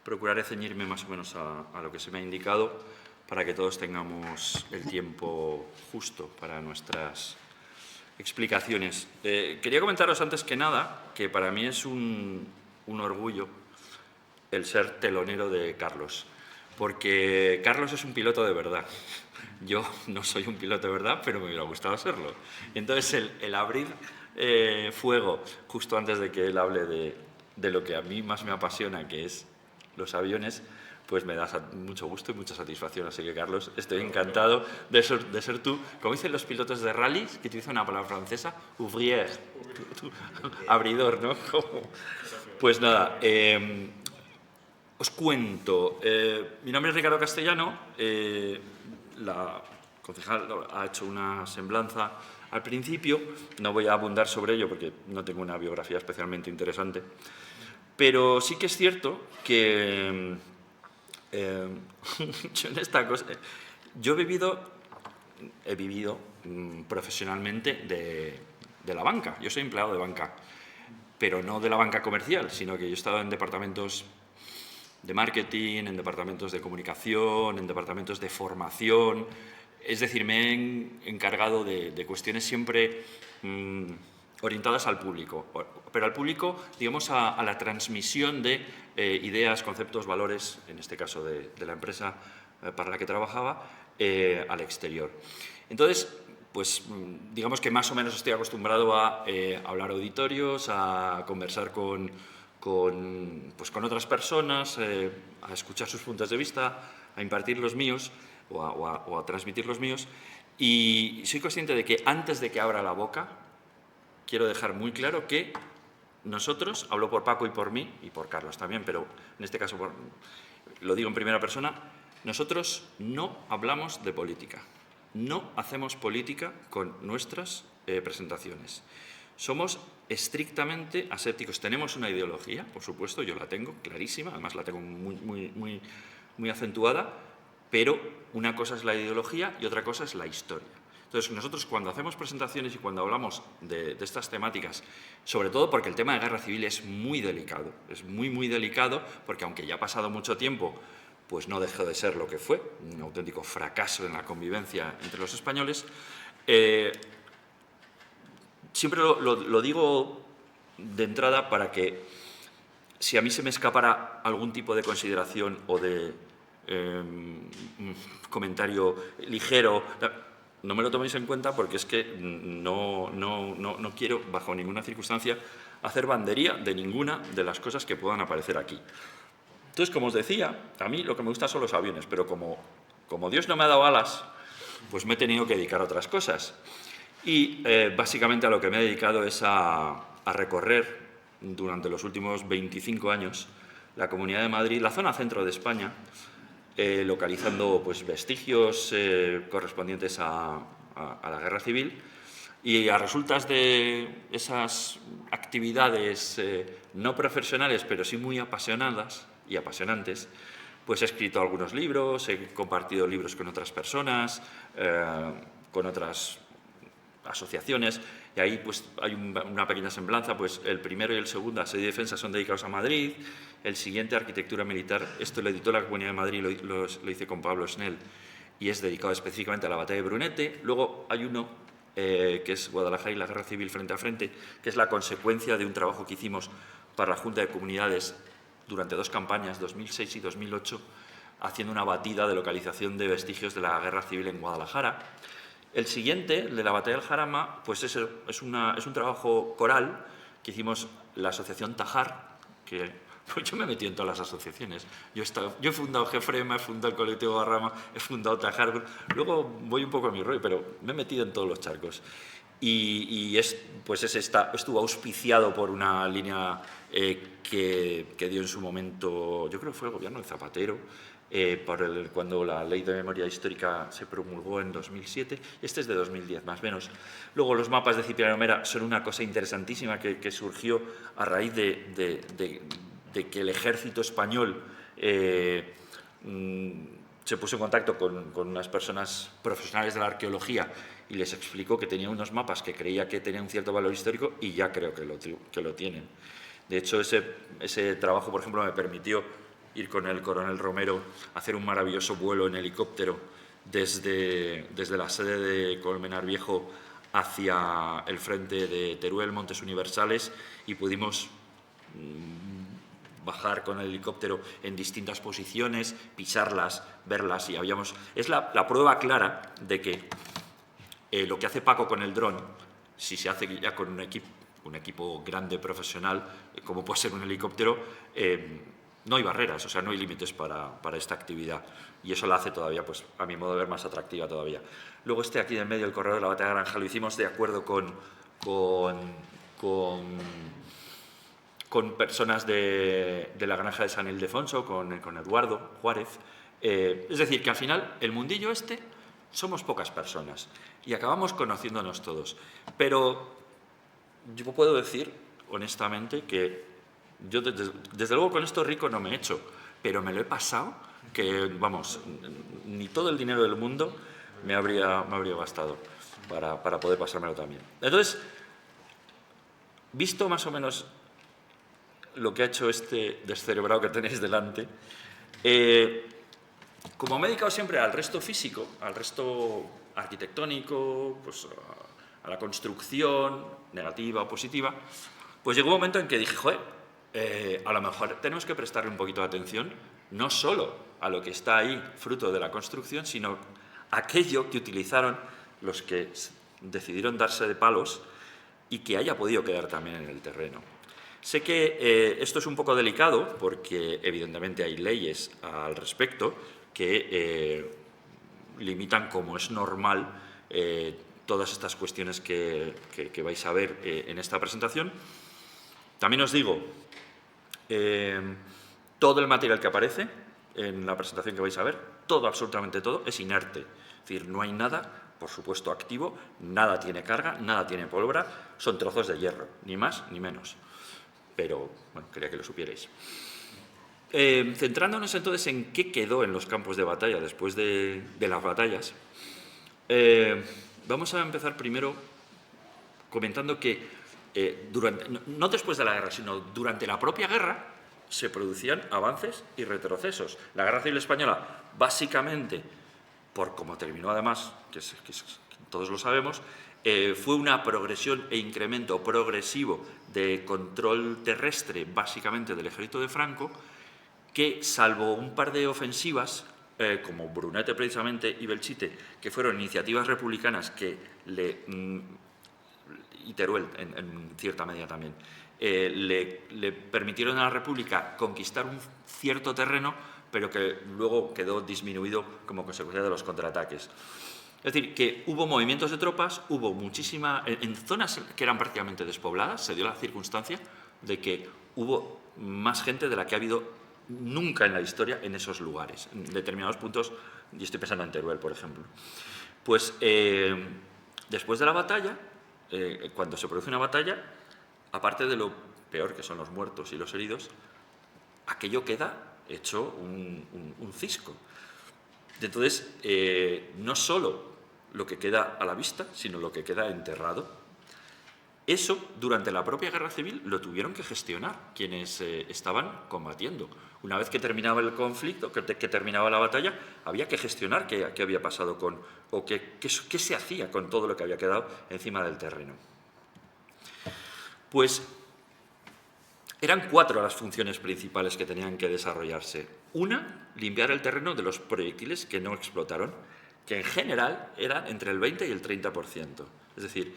procuraré ceñirme más o menos a lo que se me ha indicado para que todos tengamos el tiempo justo para nuestras explicaciones. Quería comentaros antes que nada que para mí es un orgullo el ser telonero de Carlos, porque Carlos es un piloto de verdad. Yo no soy un piloto de verdad, pero me hubiera gustado serlo. Entonces, el abrir fuego justo antes de que él hable de lo que a mí más me apasiona, que es los aviones, pues me da mucho gusto y mucha satisfacción. Así que, Carlos, estoy encantado de ser tú. Como dicen los pilotos de rallies, que utilizan una palabra francesa, ouvrier, abridor, ¿no? Pues nada, os cuento. Mi nombre es Ricardo Castellano. La concejal ha hecho una semblanza al principio. No voy a abundar sobre ello porque no tengo una biografía especialmente interesante. Pero sí que es cierto que yo en esta cosa... Yo he vivido profesionalmente de la banca. Yo soy empleado de banca, pero no de la banca comercial, sino que yo he estado en departamentos de marketing, en departamentos de comunicación, en departamentos de formación. Es decir, me he encargado de cuestiones siempre orientadas al público, pero al público, digamos, a la transmisión de ideas, conceptos, valores, en este caso de la empresa para la que trabajaba, al exterior. Entonces, pues digamos que más o menos estoy acostumbrado a hablar auditorios, a conversar con otras personas, a escuchar sus puntos de vista, a impartir los míos o a transmitir los míos. Y soy consciente de que antes de que abra la boca, quiero dejar muy claro que nosotros, hablo por Paco y por mí, y por Carlos también, pero en este caso lo digo en primera persona, nosotros no hablamos de política, no hacemos política con nuestras presentaciones. Somos estrictamente asépticos. Tenemos una ideología, por supuesto, yo la tengo clarísima, además la tengo muy acentuada, pero una cosa es la ideología y otra cosa es la historia. Entonces, nosotros cuando hacemos presentaciones y cuando hablamos de estas temáticas, sobre todo porque el tema de guerra civil es muy delicado, muy delicado, porque aunque ya ha pasado mucho tiempo, pues no dejó de ser lo que fue, un auténtico fracaso en la convivencia entre los españoles. Siempre lo digo de entrada para que, si a mí se me escapara algún tipo de consideración o de comentario ligero, no me lo toméis en cuenta porque es que no quiero, bajo ninguna circunstancia, hacer bandería de ninguna de las cosas que puedan aparecer aquí. Entonces, como os decía, a mí lo que me gusta son los aviones, pero como Dios no me ha dado alas, pues me he tenido que dedicar a otras cosas. Y básicamente a lo que me he dedicado es a recorrer durante los últimos 25 años la Comunidad de Madrid, la zona centro de España, localizando pues, vestigios correspondientes a la guerra civil, y a resultas de esas actividades no profesionales, pero sí muy apasionadas y apasionantes, pues he escrito algunos libros, he compartido libros con otras personas, con otras asociaciones, y ahí pues hay una pequeña semblanza. Pues el primero y el segundo, Asedio y Defensa, son dedicados a Madrid. El siguiente, Arquitectura Militar, esto lo editó la Comunidad de Madrid, lo hice con Pablo Snell, y es dedicado específicamente a la batalla de Brunete. Luego hay uno que es Guadalajara y la Guerra Civil frente a frente, que es la consecuencia de un trabajo que hicimos para la Junta de Comunidades durante 2 campañas, 2006 y 2008, haciendo una batida de localización de vestigios de la Guerra Civil en Guadalajara. El siguiente, el de la Batalla del Jarama, pues es un trabajo coral que hicimos la Asociación Tajar, que pues yo me he metido en todas las asociaciones. Yo he fundado GEFREMA, he fundado el colectivo Barrama, he fundado Tajar. Luego voy un poco a mi rollo, pero me he metido en todos los charcos. Estuvo auspiciado por una línea que dio en su momento, yo creo que fue el gobierno de Zapatero, cuando la Ley de Memoria Histórica se promulgó en 2007. Este es de 2010, más o menos. Luego, los mapas de Cipriano Mera son una cosa interesantísima que surgió a raíz de que el ejército español se puso en contacto con unas personas profesionales de la arqueología y les explicó que tenía unos mapas que creía que tenían un cierto valor histórico, y ya creo que lo tienen. De hecho, ese trabajo, por ejemplo, me permitió ir con el coronel Romero a hacer un maravilloso vuelo en helicóptero desde la sede de Colmenar Viejo hacia el frente de Teruel, Montes Universales, y pudimos bajar con el helicóptero en distintas posiciones, pisarlas, verlas, y es la prueba clara de que lo que hace Paco con el dron, si se hace ya con un equipo grande, profesional, como puede ser un helicóptero, no hay barreras, o sea, no hay límites para esta actividad, y eso la hace todavía, pues, a mi modo de ver, más atractiva todavía. Luego aquí en medio, el corredor de la Batalla de Granja, lo hicimos de acuerdo con personas de la Granja de San Ildefonso, con Eduardo Juárez. Es decir, que al final el mundillo somos pocas personas y acabamos conociéndonos todos. Pero yo puedo decir, honestamente, que yo desde luego con esto rico no me he hecho, pero me lo he pasado que, vamos, ni todo el dinero del mundo me habría bastado para poder pasármelo también. Entonces, visto más o menos lo que ha hecho este descerebrado que tenéis delante, como me he dedicado siempre al resto físico, al resto arquitectónico, pues a la construcción, negativa o positiva, pues llegó un momento en que dije, joder, a lo mejor tenemos que prestarle un poquito de atención no solo a lo que está ahí fruto de la construcción, sino a aquello que utilizaron los que decidieron darse de palos y que haya podido quedar también en el terreno. Sé que esto es un poco delicado porque evidentemente hay leyes al respecto que limitan, como es normal, todas estas cuestiones que vais a ver en esta presentación. También os digo, todo el material que aparece en la presentación que vais a ver, todo, absolutamente todo, es inerte. Es decir, no hay nada, por supuesto, activo, nada tiene carga, nada tiene pólvora, son trozos de hierro, ni más ni menos. Pero, bueno, quería que lo supierais. Centrándonos entonces en qué quedó en los campos de batalla después de las batallas, vamos a empezar primero comentando que no después de la guerra, sino durante la propia guerra, se producían avances y retrocesos. La Guerra Civil Española, básicamente, por como terminó además, que todos lo sabemos, fue una progresión e incremento progresivo de control terrestre, básicamente del ejército de Franco, que, salvo un par de ofensivas, como Brunete precisamente y Belchite, que fueron iniciativas republicanas y Teruel en cierta medida también, le permitieron a la República conquistar un cierto terreno, pero que luego quedó disminuido como consecuencia de los contraataques. Es decir, que hubo movimientos de tropas, hubo muchísima... En zonas que eran prácticamente despobladas, se dio la circunstancia de que hubo más gente de la que ha habido nunca en la historia en esos lugares, en determinados puntos, y estoy pensando en Teruel, por ejemplo. Pues después de la batalla, cuando se produce una batalla, aparte de lo peor que son los muertos y los heridos, aquello queda hecho un cisco. Entonces, no solo lo que queda a la vista, sino lo que queda enterrado. Eso, durante la propia Guerra Civil, lo tuvieron que gestionar quienes estaban combatiendo. Una vez que terminaba el conflicto, que terminaba la batalla, había que gestionar qué había pasado qué se hacía con todo lo que había quedado encima del terreno. Pues Eran 4 las funciones principales que tenían que desarrollarse. Una, limpiar el terreno de los proyectiles que no explotaron, que en general eran entre el 20 y el 30%. Es decir,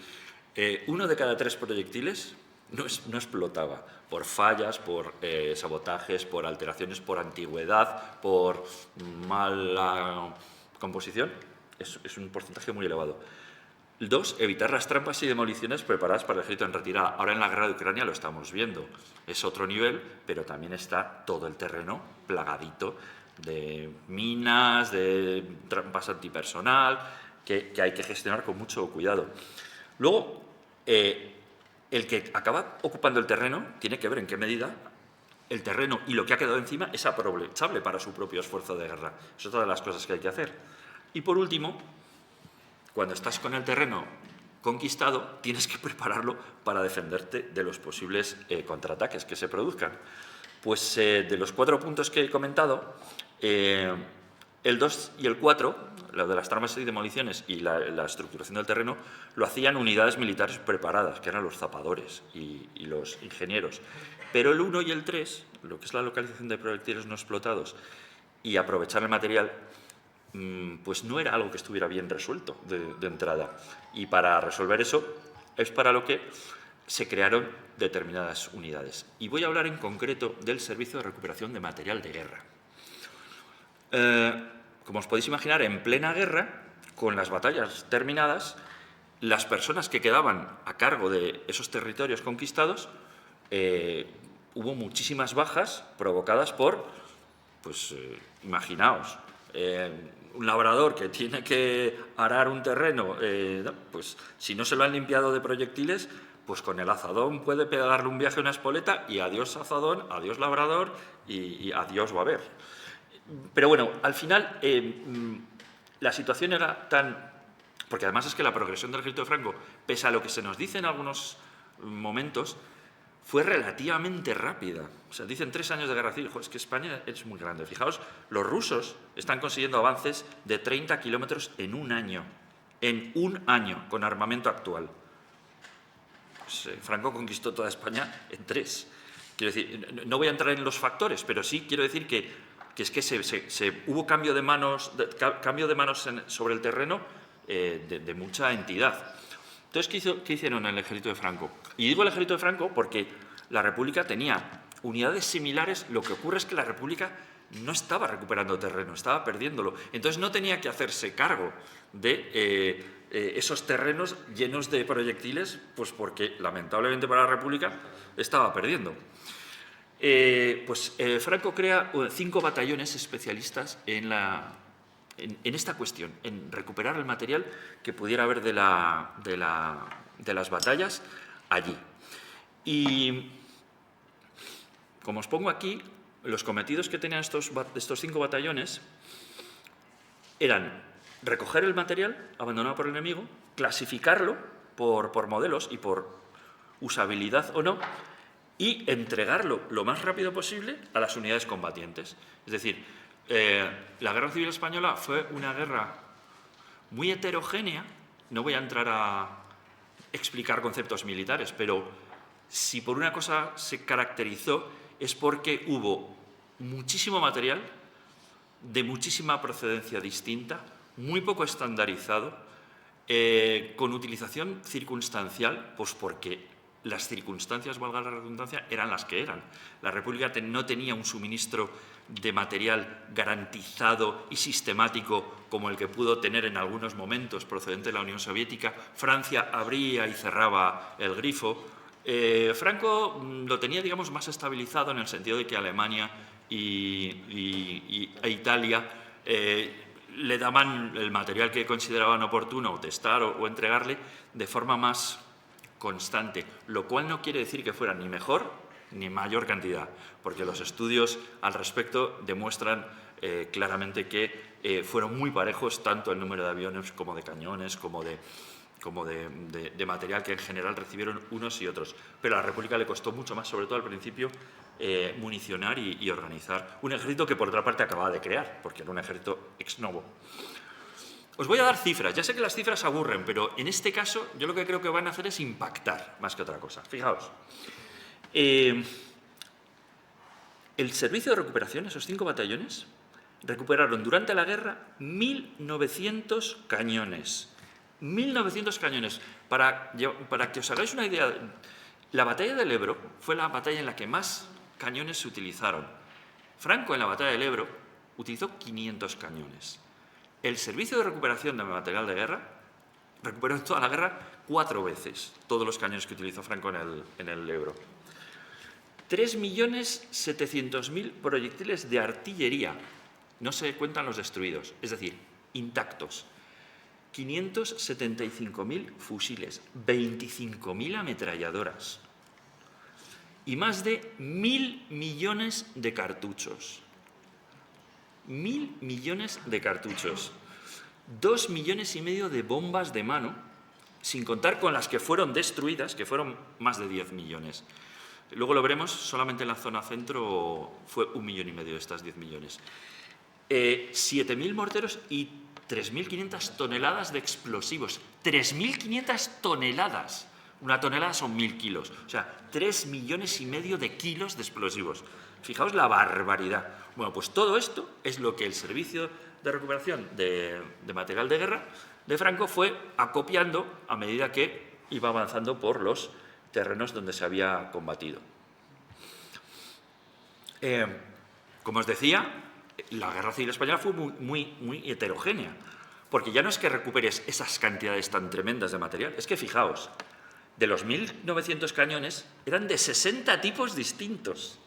1 de cada 3 proyectiles no explotaba por fallas, por sabotajes, por alteraciones, por antigüedad, por mala composición. Es un porcentaje muy elevado. 2, evitar las trampas y demoliciones preparadas para el ejército en retirada. Ahora en la guerra de Ucrania lo estamos viendo. Es otro nivel, pero también está todo el terreno plagadito de minas, de trampas antipersonal, que hay que gestionar con mucho cuidado. Luego, el que acaba ocupando el terreno tiene que ver en qué medida el terreno y lo que ha quedado encima es aprovechable para su propio esfuerzo de guerra. Eso es todas las cosas que hay que hacer. Y por último, cuando estás con el terreno conquistado, tienes que prepararlo para defenderte de los posibles contraataques que se produzcan. Pues de los 4 puntos que he comentado, el 2 y el 4, lo de las trampas y demoliciones y la estructuración del terreno, lo hacían unidades militares preparadas, que eran los zapadores y los ingenieros. Pero el 1 y el 3, lo que es la localización de proyectiles no explotados y aprovechar el material, pues no era algo que estuviera bien resuelto de entrada. Y para resolver eso es para lo que se crearon determinadas unidades. Y voy a hablar en concreto del Servicio de Recuperación de Material de Guerra. Como os podéis imaginar, en plena guerra, con las batallas terminadas, las personas que quedaban a cargo de esos territorios conquistados, hubo muchísimas bajas provocadas por, pues imaginaos, un labrador que tiene que arar un terreno, pues si no se lo han limpiado de proyectiles, pues con el azadón puede pegarle un viaje a una espoleta y adiós azadón, adiós labrador y adiós va a haber. Pero bueno, al final la situación era tan... Porque además es que la progresión del ejército de Franco, pese a lo que se nos dice en algunos momentos, fue relativamente rápida. O sea, dicen 3 años de guerra civil. Es que España es muy grande. Fijaos, los rusos están consiguiendo avances de 30 kilómetros en un año. En un año, con armamento actual. Pues, Franco conquistó toda España en 3. Quiero decir, no voy a entrar en los factores, pero sí quiero decir que es que hubo cambio de manos sobre el terreno de mucha entidad. Entonces, ¿qué hicieron en el ejército de Franco? Y digo el ejército de Franco porque la República tenía unidades similares. Lo que ocurre es que la República no estaba recuperando terreno, estaba perdiéndolo. Entonces no tenía que hacerse cargo de esos terrenos llenos de proyectiles, pues porque lamentablemente para la República estaba perdiendo. Franco crea 5 batallones especialistas en esta cuestión, en recuperar el material que pudiera haber de las batallas allí. Y como os pongo aquí, los cometidos que tenían estos 5 batallones eran recoger el material abandonado por el enemigo, clasificarlo por modelos y por usabilidad o no, y entregarlo lo más rápido posible a las unidades combatientes. Es decir, la Guerra Civil Española fue una guerra muy heterogénea. No voy a entrar a explicar conceptos militares, pero si por una cosa se caracterizó es porque hubo muchísimo material de muchísima procedencia distinta, muy poco estandarizado, con utilización circunstancial, pues porque las circunstancias, valga la redundancia, eran las que eran. La República no tenía un suministro de material garantizado y sistemático como el que pudo tener en algunos momentos procedente de la Unión Soviética. Francia abría y cerraba el grifo. Franco lo tenía, digamos, más estabilizado en el sentido de que Alemania e Italia le daban el material que consideraban oportuno testar o entregarle de forma más constante, lo cual no quiere decir que fuera ni mejor ni mayor cantidad, porque los estudios al respecto demuestran claramente que fueron muy parejos tanto el número de aviones como de cañones, como de material que en general recibieron unos y otros. Pero a la República le costó mucho más, sobre todo al principio, municionar y organizar un ejército que por otra parte acababa de crear, porque era un ejército ex novo. Os voy a dar cifras. Ya sé que las cifras aburren, pero en este caso yo lo que creo que van a hacer es impactar más que otra cosa. Fijaos, el servicio de recuperación, esos 5 batallones, recuperaron durante la guerra 1.900 cañones. 1.900 cañones. Para que os hagáis una idea, la batalla del Ebro fue la batalla en la que más cañones se utilizaron. Franco, en la batalla del Ebro, utilizó 500 cañones. El servicio de recuperación de material de guerra recuperó en toda la guerra 4 veces todos los cañones que utilizó Franco en el Ebro. 3.700.000 proyectiles de artillería. No se cuentan los destruidos, es decir, intactos. 575.000 fusiles, 25.000 ametralladoras y más de 1.000 millones de cartuchos. 1.000 millones de cartuchos. 2,5 millones de bombas de mano, sin contar con las que fueron destruidas, que fueron más de 10 millones. Luego lo veremos, solamente en la zona centro fue 1,5 millones de estas 10 millones. 7.000 morteros y 3.500 toneladas de explosivos. 3.500 toneladas. Una tonelada son 1.000 kilos. O sea, 3,5 millones de kilos de explosivos. Fijaos la barbaridad. Bueno, pues todo esto es lo que el Servicio de Recuperación de Material de Guerra de Franco fue acopiando a medida que iba avanzando por los terrenos donde se había combatido. Como os decía, la Guerra Civil Española fue muy heterogénea, porque ya no es que recuperes esas cantidades tan tremendas de material, es que fijaos, de los 1.900 cañones eran de 60 tipos distintos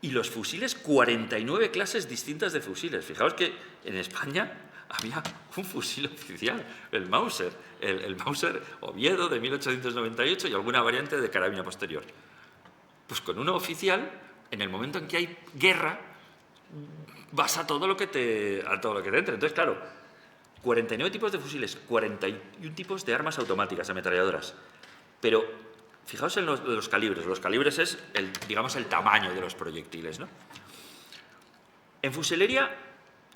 y los fusiles 49 clases distintas de fusiles. Fijaos que en España había un fusil oficial, el Mauser, el Mauser Oviedo de 1898 y alguna variante de carabina posterior. Pues con uno oficial, en el momento en que hay guerra, vas a todo lo que te entre. Entonces, claro, 49 tipos de fusiles, 41 tipos de armas automáticas, ametralladoras. Pero fijaos en los calibres. Los calibres es, digamos, el tamaño de los proyectiles, ¿no? En fusilería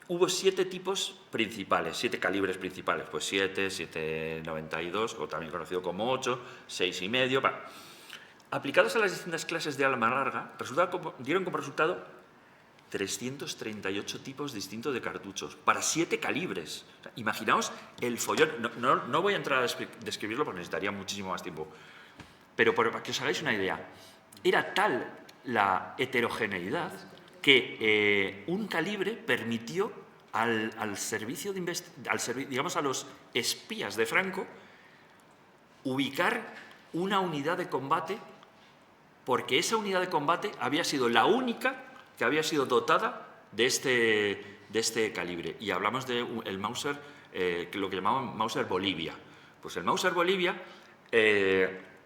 hubo 7 tipos principales, 7 calibres principales. Pues 7, 7,92, o también conocido como 8, 6,5. Aplicados a las distintas clases de arma larga, dieron como resultado 338 tipos distintos de cartuchos, para 7 calibres. O sea, imaginaos el follón. No voy a entrar a describirlo porque necesitaría muchísimo más tiempo. Pero para que os hagáis una idea, era tal la heterogeneidad que un calibre permitió al servicio digamos a los espías de Franco ubicar una unidad de combate, porque esa unidad de combate había sido la única que había sido dotada de este calibre. Y hablamos del Mauser, lo que llamaban Mauser Bolivia. Pues el Mauser Bolivia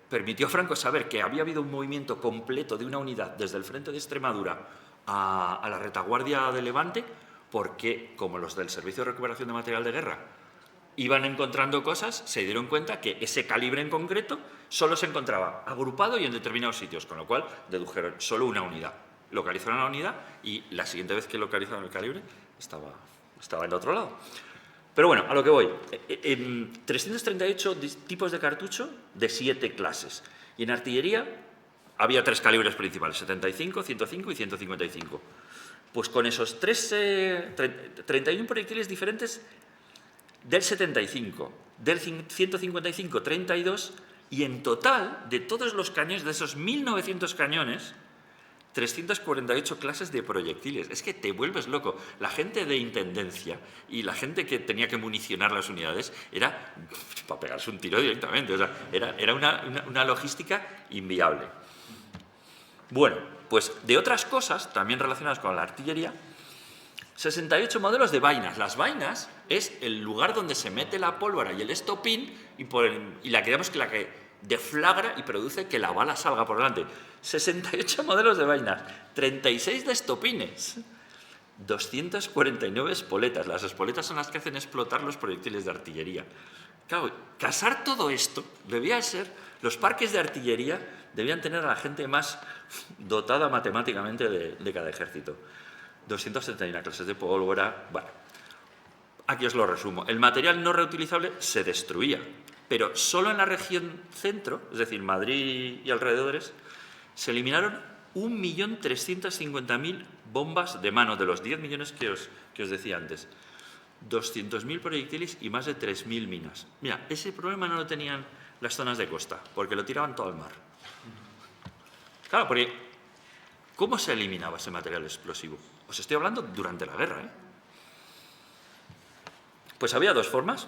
permitió a Franco saber que había habido un movimiento completo de una unidad desde el frente de Extremadura a la retaguardia de Levante, porque como los del Servicio de Recuperación de Material de Guerra iban encontrando cosas, se dieron cuenta que ese calibre en concreto solo se encontraba agrupado y en determinados sitios, con lo cual dedujeron solo una unidad. Localizaron la unidad y la siguiente vez que localizaron el calibre estaba en el otro lado. Pero bueno, a lo que voy. 338 tipos de cartucho de 7 clases. Y en artillería había 3 calibres principales, 75, 105 y 155. Pues con esos 31 proyectiles diferentes del 75, del 155, 32, y en total, de todos los cañones, de esos 1.900 cañones, 348 clases de proyectiles. Es que te vuelves loco. La gente de intendencia y la gente que tenía que municionar las unidades era para pegarse un tiro directamente. O sea, era una logística inviable. Bueno, pues de otras cosas, también relacionadas con la artillería, 68 modelos de vainas. Las vainas es el lugar donde se mete la pólvora y el estopín y la que deflagra y produce que la bala salga por delante. 68 modelos de vainas, 36 de estopines, 249 espoletas. Las espoletas son las que hacen explotar los proyectiles de artillería. Claro, casar todo esto debía ser... Los parques de artillería debían tener a la gente más dotada matemáticamente de cada ejército. 271 clases de pólvora... Bueno, aquí os lo resumo. El material no reutilizable se destruía, pero solo en la región centro, es decir, Madrid y alrededores, se eliminaron 1.350.000 bombas de mano, de los 10 millones que os decía antes. 200.000 proyectiles y más de 3.000 minas. Mira, ese problema no lo tenían las zonas de costa, porque lo tiraban todo al mar. Claro, porque ¿cómo se eliminaba ese material explosivo? Os estoy hablando durante la guerra, ¿eh? Pues había dos formas.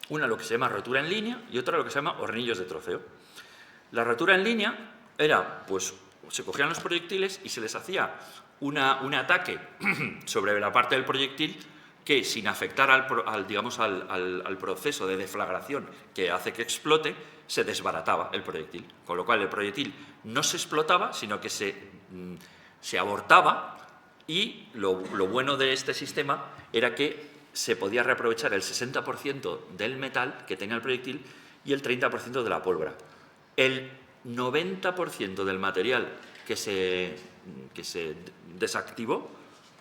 Una lo que se llama rotura en línea y otra lo que se llama hornillos de troceo. La rotura en línea era, pues, se cogían los proyectiles y se les hacía un ataque sobre la parte del proyectil que, sin afectar al proceso de deflagración que hace que explote, se desbarataba el proyectil. Con lo cual el proyectil no se explotaba, sino que se abortaba, y lo bueno de este sistema era que se podía reaprovechar el 60% del metal que tenía el proyectil y el 30% de la pólvora. El 90% del material que se desactivó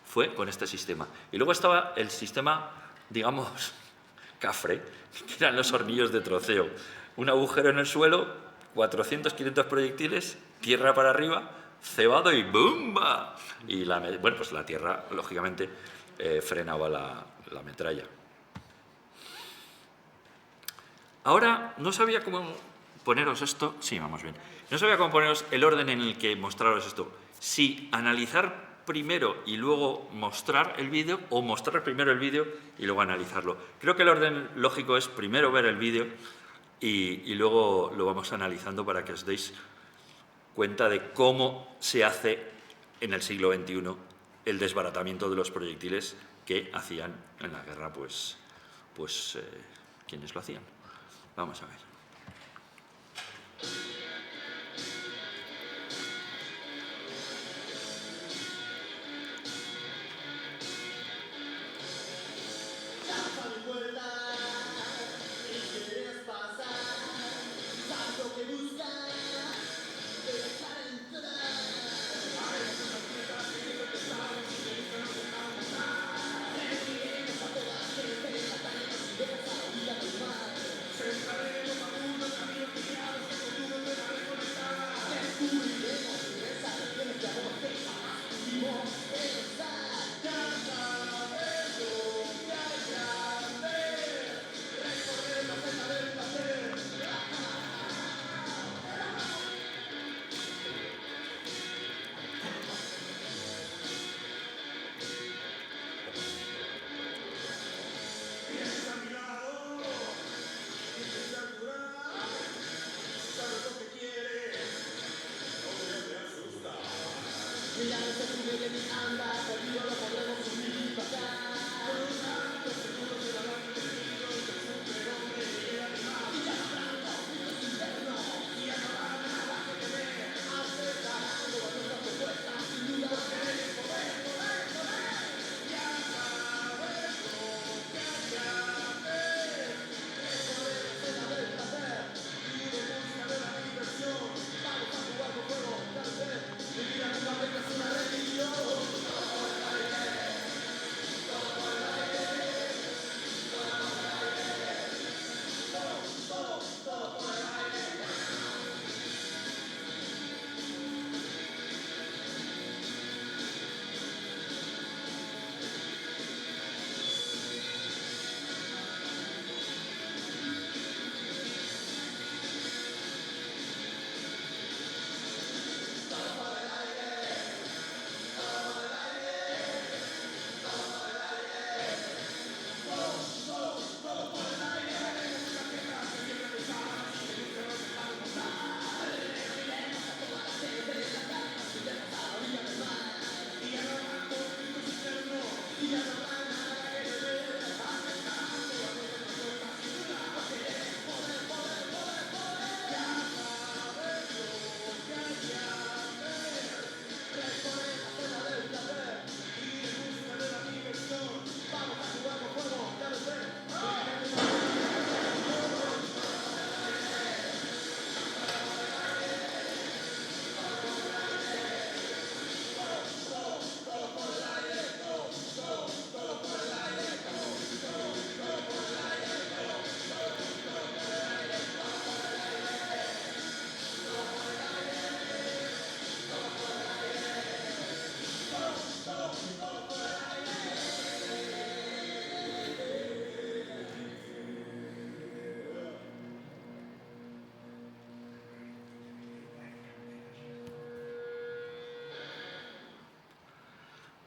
fue con este sistema. Y luego estaba el sistema, digamos, cafre, que eran los hornillos de troceo. Un agujero en el suelo, 400, 500 proyectiles, tierra para arriba, cebado y ¡bumba! Y bueno, pues la tierra, lógicamente, frenaba la metralla. Ahora, no sabía cómo poneros esto. Sí, vamos bien. No sabía cómo poneros el orden en el que mostraros esto. Si analizar primero y luego mostrar el vídeo, o mostrar primero el vídeo y luego analizarlo. Creo que el orden lógico es primero ver el vídeo y luego lo vamos analizando para que os deis cuenta de cómo se hace en el siglo XXI el desbaratamiento de los proyectiles que hacían en la guerra, pues quienes lo hacían. Vamos a ver.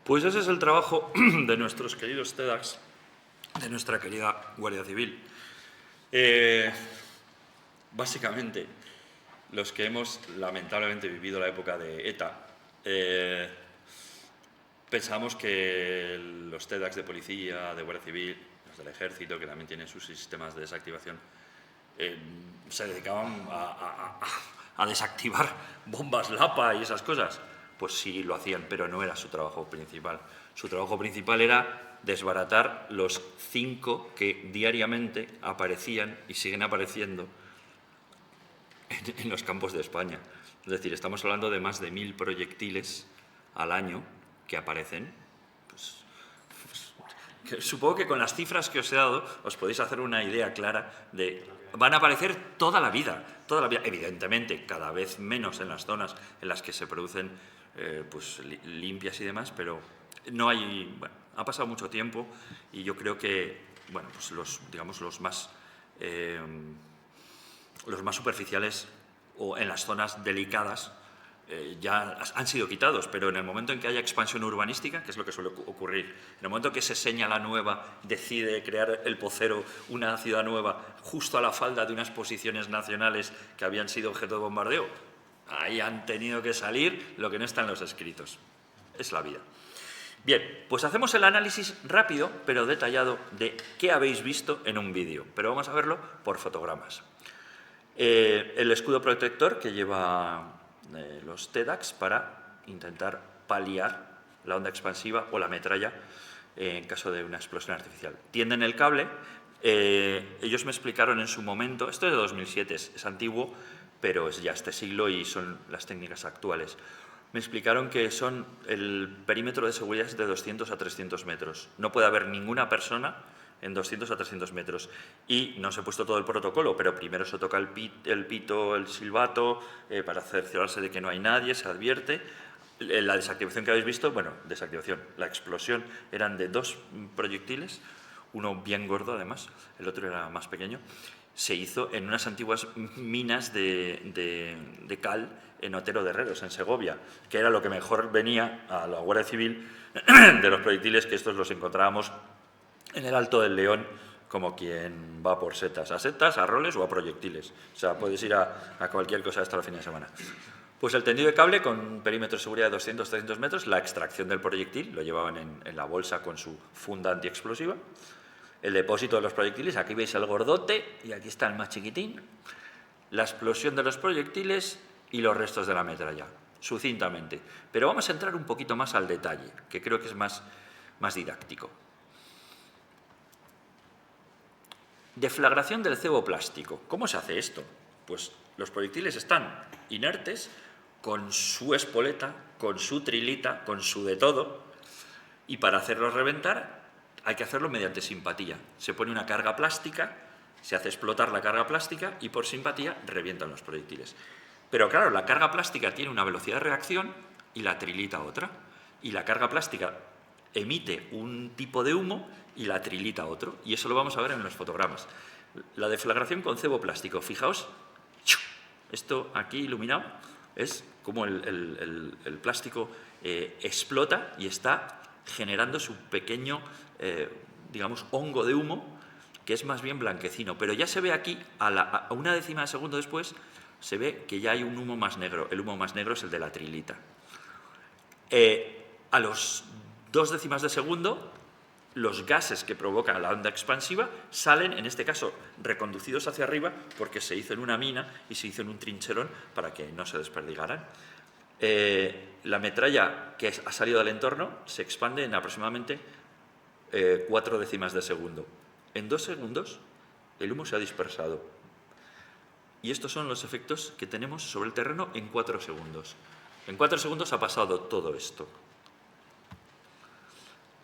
Pues ese es el trabajo de nuestros queridos TEDx, de nuestra querida Guardia Civil. Básicamente, los que hemos lamentablemente vivido la época de ETA, pensamos que los TEDx de policía, de Guardia Civil, los del Ejército, que también tienen sus sistemas de desactivación, se dedicaban a desactivar bombas Lapa y esas cosas. Pues sí lo hacían, pero no era su trabajo principal. Su trabajo principal era desbaratar los 5 que diariamente aparecían y siguen apareciendo en los campos de España. Es decir, estamos hablando de más de 1000 proyectiles al año que aparecen. Supongo que con las cifras que os he dado os podéis hacer una idea clara de... Van a aparecer toda la vida. Evidentemente, cada vez menos en las zonas en las que se producen limpias y demás, pero no hay... Bueno, ha pasado mucho tiempo y yo creo que, bueno, pues los más superficiales o en las zonas delicadas ya han sido quitados, pero en el momento en que haya expansión urbanística, que es lo que suele ocurrir, en el momento que se señala nueva, decide crear el Pocero una ciudad nueva justo a la falda de unas posiciones nacionales que habían sido objeto de bombardeo, ahí han tenido que salir lo que no está en los escritos. Es la vida. Bien, pues hacemos el análisis rápido pero detallado de qué habéis visto en un vídeo, pero vamos a verlo por fotogramas. El escudo protector que lleva los TEDx para intentar paliar la onda expansiva o la metralla en caso de una explosión artificial. Tienden el cable. Ellos me explicaron en su momento, esto es de 2007, es antiguo, pero es ya este siglo y son las técnicas actuales. Me explicaron que el perímetro de seguridad es de 200 a 300 metros. No puede haber ninguna persona en 200 a 300 metros. Y no se ha puesto todo el protocolo, pero primero se toca el pito, el silbato, para cerciorarse de que no hay nadie, se advierte. La desactivación que habéis visto, la explosión eran de 2 proyectiles, uno bien gordo además, el otro era más pequeño. Se hizo en unas antiguas minas de cal en Otero de Herreros, en Segovia, que era lo que mejor venía a la Guardia Civil de los proyectiles, que estos los encontrábamos en el Alto del León, como quien va por setas, a roles o a proyectiles. O sea, puedes ir a cualquier cosa hasta el fin de semana. Pues el tendido de cable con perímetro de seguridad de 200-300 metros, la extracción del proyectil, lo llevaban en la bolsa con su funda antiexplosiva, el depósito de los proyectiles, aquí veis el gordote y aquí está el más chiquitín, la explosión de los proyectiles y los restos de la metralla, sucintamente. Pero vamos a entrar un poquito más al detalle, que creo que es más didáctico. Deflagración del cebo plástico. ¿Cómo se hace esto? Pues los proyectiles están inertes, con su espoleta, con su trilita, con su de todo, y para hacerlos reventar hay que hacerlo mediante simpatía. Se pone una carga plástica, se hace explotar la carga plástica y por simpatía revientan los proyectiles. Pero claro, la carga plástica tiene una velocidad de reacción y la trilita otra. Y la carga plástica emite un tipo de humo y la trilita otro. Y eso lo vamos a ver en los fotogramas. La deflagración con cebo plástico. Fijaos, esto aquí iluminado es como el plástico explota y está generando su pequeño, hongo de humo, que es más bien blanquecino. Pero ya se ve aquí, a una décima de segundo después, se ve que ya hay un humo más negro. El humo más negro es el de la trilita. A los 2 décimas de segundo, los gases que provocan la onda expansiva salen, en este caso, reconducidos hacia arriba, porque se hizo en una mina y se hizo en un trincherón para que no se desperdigaran. La metralla que ha salido del entorno se expande en aproximadamente 4 décimas de segundo. En 2 segundos, el humo se ha dispersado. Y estos son los efectos que tenemos sobre el terreno en 4 segundos. En 4 segundos ha pasado todo esto.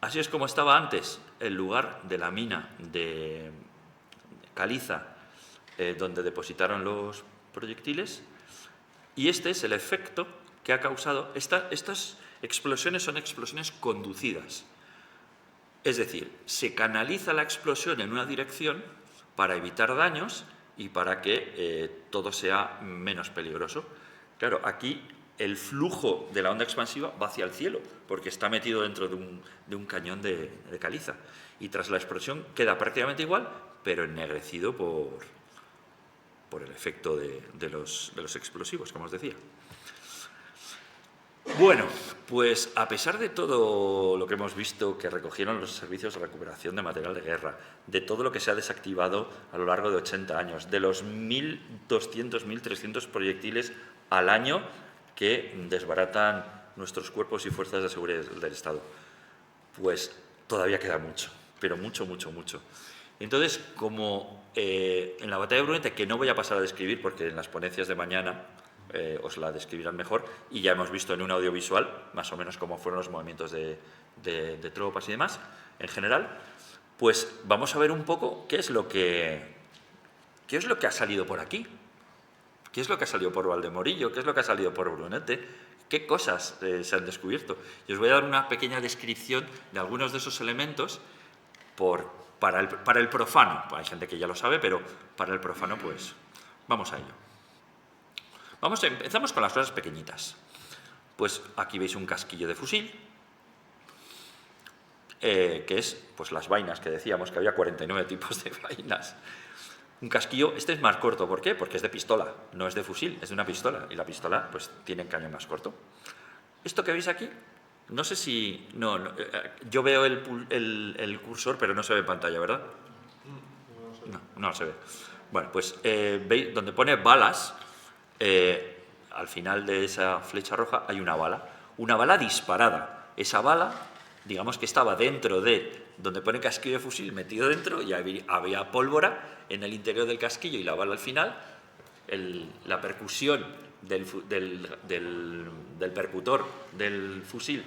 Así es como estaba antes el lugar de la mina de caliza donde depositaron los proyectiles, y este es el efecto que ha causado. Estas explosiones son explosiones conducidas. Es decir, se canaliza la explosión en una dirección para evitar daños y para que todo sea menos peligroso. Claro, aquí el flujo de la onda expansiva va hacia el cielo, porque está metido dentro de un cañón de caliza. Y tras la explosión queda prácticamente igual, pero ennegrecido por el efecto de los explosivos, como os decía. Bueno, pues a pesar de todo lo que hemos visto que recogieron los servicios de recuperación de material de guerra, de todo lo que se ha desactivado a lo largo de 80 años, de los 1.200, 1.300 proyectiles al año que desbaratan nuestros cuerpos y fuerzas de seguridad del Estado, pues todavía queda mucho, pero mucho, mucho, mucho. Entonces, como en la batalla de Brunete, que no voy a pasar a describir porque en las ponencias de mañana os la describirán mejor, y ya hemos visto en un audiovisual más o menos cómo fueron los movimientos de tropas y demás, en general, pues vamos a ver un poco qué es lo que ha salido por aquí, qué es lo que ha salido por Valdemorillo, qué es lo que ha salido por Brunete, qué cosas se han descubierto. Y os voy a dar una pequeña descripción de algunos de esos elementos para el profano. Hay gente que ya lo sabe, pero para el profano, pues vamos a ello. Empezamos con las cosas pequeñitas. Pues aquí veis un casquillo de fusil, que es pues las vainas que decíamos, que había 49 tipos de vainas. Un casquillo, este es más corto, ¿por qué? Porque es de pistola, no es de fusil, es de una pistola, y la pistola pues tiene el cañón más corto. Esto que veis aquí, no sé si... yo veo el cursor, pero no se ve en pantalla, ¿verdad? No se ve. Bueno, pues veis donde pone balas, al final de esa flecha roja hay una bala disparada. Esa bala, digamos que estaba dentro de donde pone casquillo de fusil, metido dentro, y había pólvora en el interior del casquillo y la bala al final. La percusión del percutor del fusil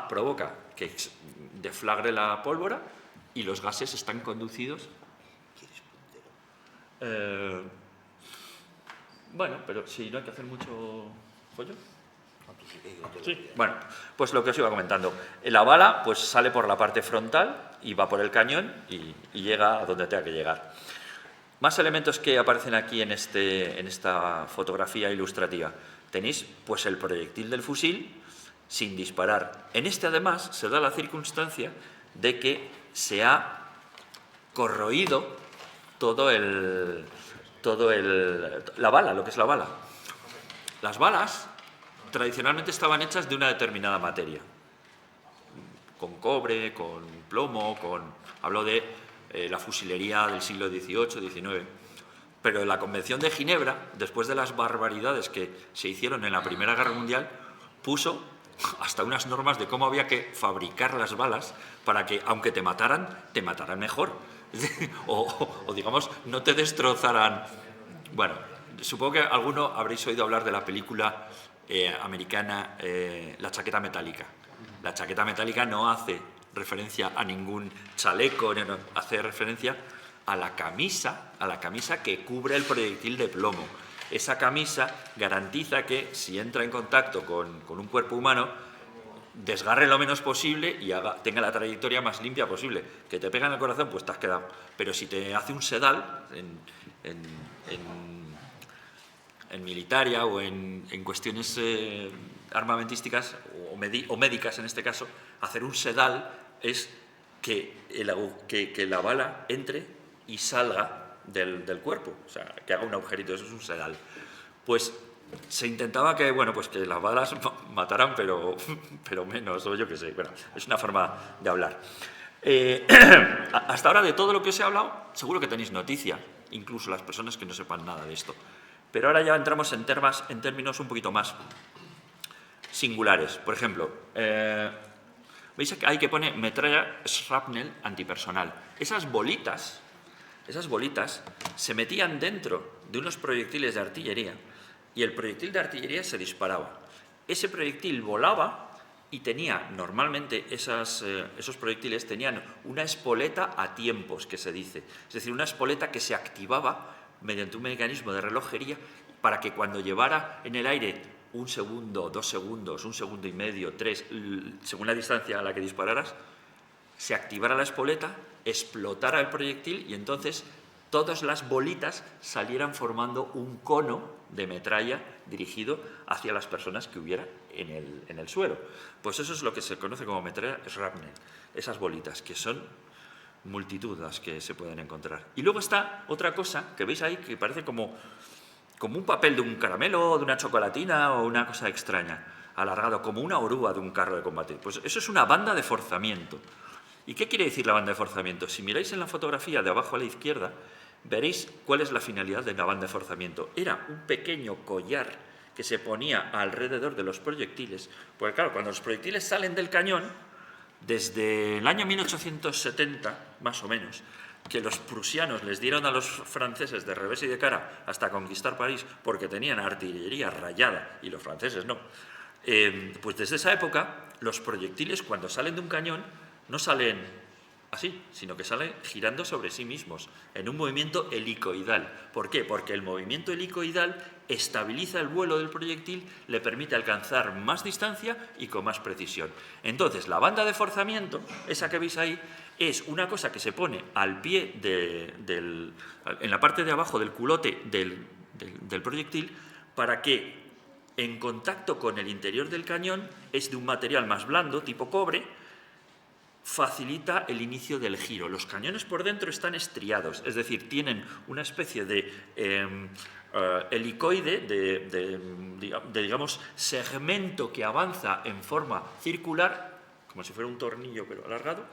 provoca que deflagre la pólvora y los gases están conducidos. Bueno, pero si no hay que hacer mucho follón. Sí, bueno, pues lo que os iba comentando. La bala pues sale por la parte frontal y va por el cañón y llega a donde tenga que llegar. Más elementos que aparecen aquí en esta fotografía ilustrativa. Tenéis pues el proyectil del fusil sin disparar. En este además se da la circunstancia de que se ha corroído la bala, lo que es la bala. Las balas tradicionalmente estaban hechas de una determinada materia, con cobre, con plomo, hablo de la fusilería del siglo XVIII, XIX, pero la Convención de Ginebra, después de las barbaridades que se hicieron en la Primera Guerra Mundial, puso hasta unas normas de cómo había que fabricar las balas para que, aunque te mataran mejor, o digamos, no te destrozaran. Bueno, supongo que alguno habréis oído hablar de la película americana La chaqueta metálica. La chaqueta metálica no hace referencia a ningún chaleco, no, hace referencia a la camisa que cubre el proyectil de plomo. Esa camisa garantiza que si entra en contacto con un cuerpo humano, desgarre lo menos posible y tenga la trayectoria más limpia posible. Que te pega en el corazón, pues te has quedado. Pero si te hace un sedal en militaria o en cuestiones armamentísticas o médicas en este caso, hacer un sedal es que la bala entre y salga del cuerpo, o sea, que haga un agujerito, eso es un sedal. Pues se intentaba que las balas mataran, pero menos, o yo qué sé. Bueno, es una forma de hablar. Hasta ahora, de todo lo que os he hablado, seguro que tenéis noticia, incluso las personas que no sepan nada de esto. Pero ahora ya entramos en términos un poquito más singulares. Por ejemplo, veis que hay que pone metralla shrapnel antipersonal. Esas bolitas se metían dentro de unos proyectiles de artillería y el proyectil de artillería se disparaba. Ese proyectil volaba y tenía, normalmente esos proyectiles tenían una espoleta a tiempos, que se dice. Es decir, una espoleta que se activaba mediante un mecanismo de relojería para que cuando llevara en el aire 1 segundo, 2 segundos, 1 segundo y medio, 3, según la distancia a la que dispararas, se activara la espoleta, explotara el proyectil y entonces todas las bolitas salieran formando un cono de metralla dirigido hacia las personas que hubiera en el suelo. Pues eso es lo que se conoce como metralla shrapnel, esas bolitas, que son multitud las que se pueden encontrar. Y luego está otra cosa que veis ahí que parece como un papel de un caramelo, de una chocolatina o una cosa extraña, alargado, como una oruga de un carro de combate. Pues eso es una banda de forzamiento. ¿Y qué quiere decir la banda de forzamiento? Si miráis en la fotografía de abajo a la izquierda, veréis cuál es la finalidad de la banda de forzamiento. Era un pequeño collar que se ponía alrededor de los proyectiles, porque claro, cuando los proyectiles salen del cañón, desde el año 1870, más o menos, que los prusianos les dieron a los franceses de revés y de cara hasta conquistar París porque tenían artillería rayada y los franceses no, pues desde esa época los proyectiles cuando salen de un cañón no salen así, sino que salen girando sobre sí mismos, en un movimiento helicoidal. ¿Por qué? Porque el movimiento helicoidal estabiliza el vuelo del proyectil, le permite alcanzar más distancia y con más precisión. Entonces, la banda de forzamiento, esa que veis ahí, es una cosa que se pone al pie en la parte de abajo del culote del proyectil para que, en contacto con el interior del cañón, es de un material más blando, tipo cobre, facilita el inicio del giro. Los cañones por dentro están estriados, es decir, tienen una especie de helicoide, digamos, segmento que avanza en forma circular, como si fuera un tornillo pero alargado,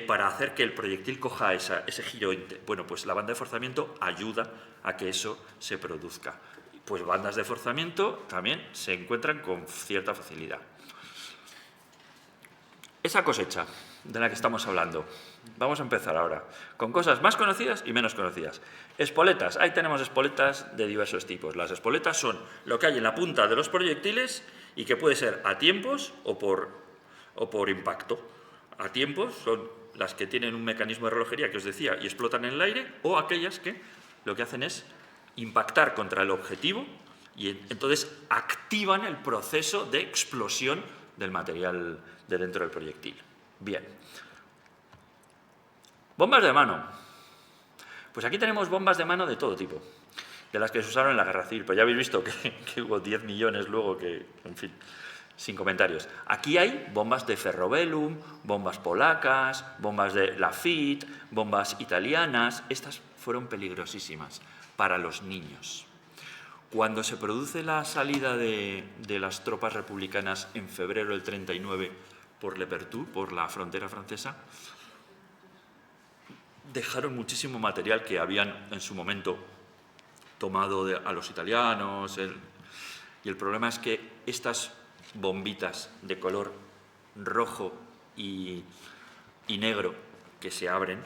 para hacer que el proyectil coja ese giro. Bueno, pues la banda de forzamiento ayuda a que eso se produzca. Pues bandas de forzamiento también se encuentran con cierta facilidad. Esa cosecha de la que estamos hablando, vamos a empezar ahora, con cosas más conocidas y menos conocidas. Espoletas, ahí tenemos espoletas de diversos tipos. Las espoletas son lo que hay en la punta de los proyectiles y que puede ser a tiempos o por impacto. A tiempos son las que tienen un mecanismo de relojería que os decía y explotan en el aire, o aquellas que lo que hacen es impactar contra el objetivo y entonces activan el proceso de explosión del material de dentro del proyectil. Bien. Bombas de mano. Pues aquí tenemos bombas de mano de todo tipo, de las que se usaron en la Guerra Civil, pero ya habéis visto que hubo 10 millones luego que, en fin, sin comentarios. Aquí hay bombas de Ferrobellum, bombas polacas, bombas de Lafitte, bombas italianas. Estas fueron peligrosísimas para los niños. Cuando se produce la salida de las tropas republicanas en febrero del 39 por Le Perthus, por la frontera francesa, dejaron muchísimo material que habían en su momento tomado a los italianos. Y el problema es que estas bombitas de color rojo y negro que se abren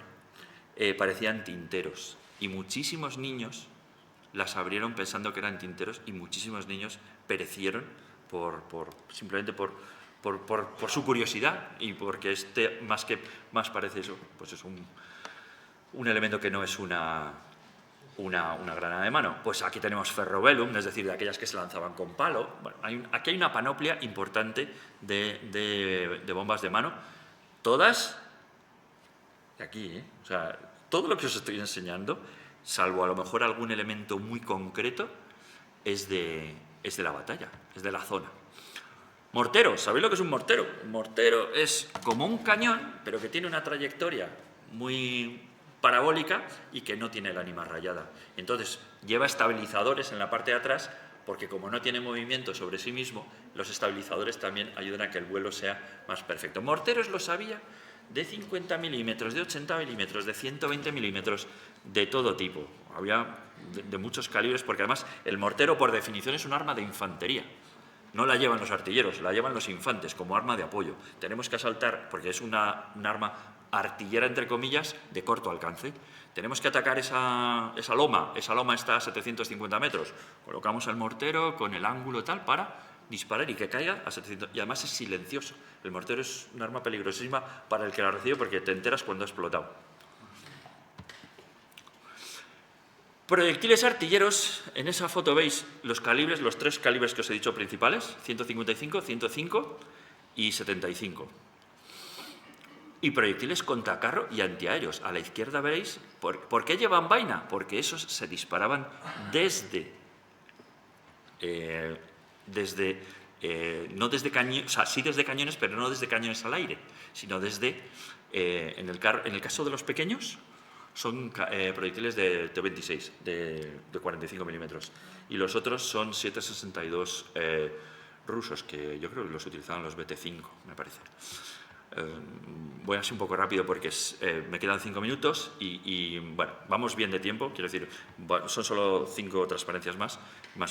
parecían tinteros. Y muchísimos niños las abrieron pensando que eran tinteros y muchísimos niños perecieron simplemente por su curiosidad y porque más parece eso, pues es un elemento que no es una granada de mano. Pues aquí tenemos Ferrobellum, es decir, de aquellas que se lanzaban con palo. Bueno, aquí hay una panoplia importante de bombas de mano, todas de aquí, O sea, todo lo que os estoy enseñando, salvo a lo mejor algún elemento muy concreto, es de la batalla, es de la zona. Mortero, ¿sabéis lo que es un mortero? Un mortero es como un cañón, pero que tiene una trayectoria muy parabólica y que no tiene el ánima rayada. Entonces, lleva estabilizadores en la parte de atrás, porque como no tiene movimiento sobre sí mismo, los estabilizadores también ayudan a que el vuelo sea más perfecto. Morteros los había de 50 milímetros, de 80 milímetros, de 120 milímetros, de todo tipo. Había de muchos calibres, porque además el mortero, por definición, es un arma de infantería. No la llevan los artilleros, la llevan los infantes como arma de apoyo. Tenemos que asaltar, porque es un arma artillera, entre comillas, de corto alcance. Tenemos que atacar esa loma está a 750 metros. Colocamos el mortero con el ángulo tal para disparar y que caiga a 700. Y además es silencioso. El mortero es un arma peligrosísima para el que la recibe porque te enteras cuando ha explotado. Proyectiles artilleros, en esa foto veis los calibres, los tres calibres que os he dicho principales, 155, 105 y 75. Y proyectiles contra carro y antiaéreos. A la izquierda veréis, ¿por qué llevan vaina? Porque esos se disparaban desde no desde cañones, o sea, sí desde cañones, pero no desde cañones al aire, sino desde, en el caso de los pequeños, son proyectiles de T-26, de 45 milímetros, y los otros son 7,62 rusos, que yo creo que los utilizaban los BT-5, me parece. Voy así un poco rápido porque me quedan 5 minutos y, bueno, vamos bien de tiempo, quiero decir, son solo 5 transparencias más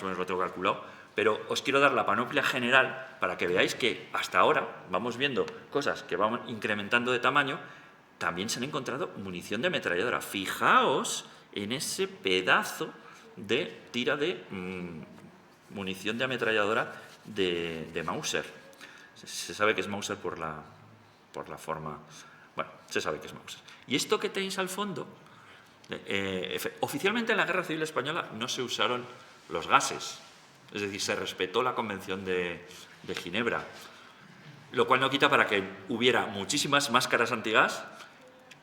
o menos lo tengo calculado, pero os quiero dar la panoplia general para que veáis que hasta ahora vamos viendo cosas que van incrementando de tamaño. También se han encontrado munición de ametralladora. Fijaos en ese pedazo de tira de munición de ametralladora de Mauser. Se sabe que es Mauser por la forma... Bueno, se sabe que es Mauser. Y esto que tenéis al fondo, oficialmente en la Guerra Civil Española no se usaron los gases, es decir, se respetó la Convención de Ginebra, lo cual no quita para que hubiera muchísimas máscaras antigas.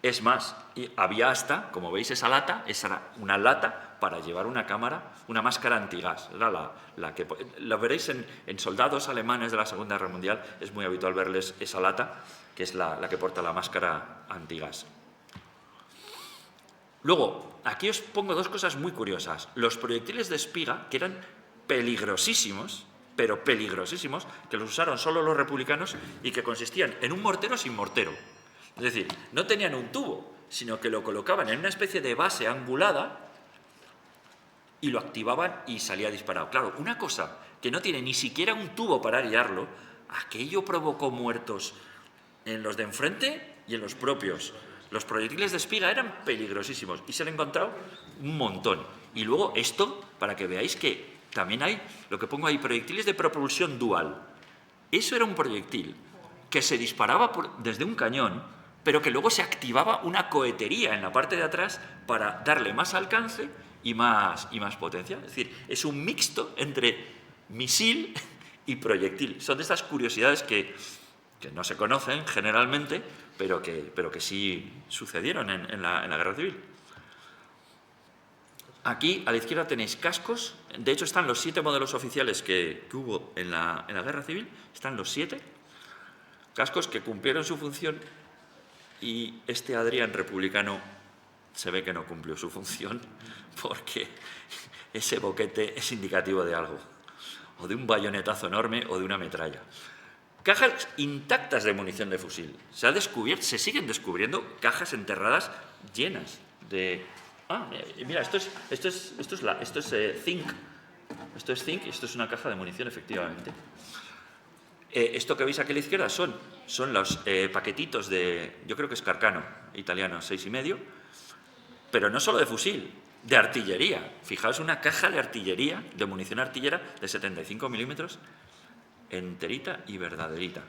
Es más, había hasta, como veis, esa era una lata para llevar una máscara antigas. Era la que lo veréis en soldados alemanes de la Segunda Guerra Mundial, es muy habitual verles esa lata, que es la que porta la máscara antigas. Luego, aquí os pongo dos cosas muy curiosas. Los proyectiles de espiga, que eran peligrosísimos, pero peligrosísimos, que los usaron solo los republicanos y que consistían en un mortero sin mortero. Es decir, no tenían un tubo, sino que lo colocaban en una especie de base angulada y lo activaban y salía disparado. Claro, una cosa que no tiene ni siquiera un tubo para guiarlo, aquello provocó muertos en los de enfrente y en los propios. Los proyectiles de espiga eran peligrosísimos y se han encontrado un montón. Y luego esto, para que veáis que también hay, lo que pongo ahí, proyectiles de propulsión dual. Eso era un proyectil que se disparaba desde un cañón, pero que luego se activaba una cohetería en la parte de atrás para darle más alcance y más potencia. Es decir, es un mixto entre misil y proyectil. Son de estas curiosidades que no se conocen generalmente, pero que sí sucedieron en la Guerra Civil. Aquí, a la izquierda, tenéis cascos. De hecho, están los 7 modelos oficiales que hubo en la Guerra Civil. Están los 7 cascos que cumplieron su función. Y este Adrián republicano se ve que no cumplió su función porque ese boquete es indicativo de algo, o de un bayonetazo enorme o de una metralla. Cajas intactas de munición de fusil. Se siguen descubriendo cajas enterradas llenas de... mira, esto es zinc. Esto es zinc y esto es una caja de munición, efectivamente. Esto que veis aquí a la izquierda son los paquetitos de, yo creo que es Carcano, italiano, 6,5, pero no solo de fusil, de artillería. Fijaos, una caja de artillería, de munición artillera de 75 milímetros, enterita y verdaderita.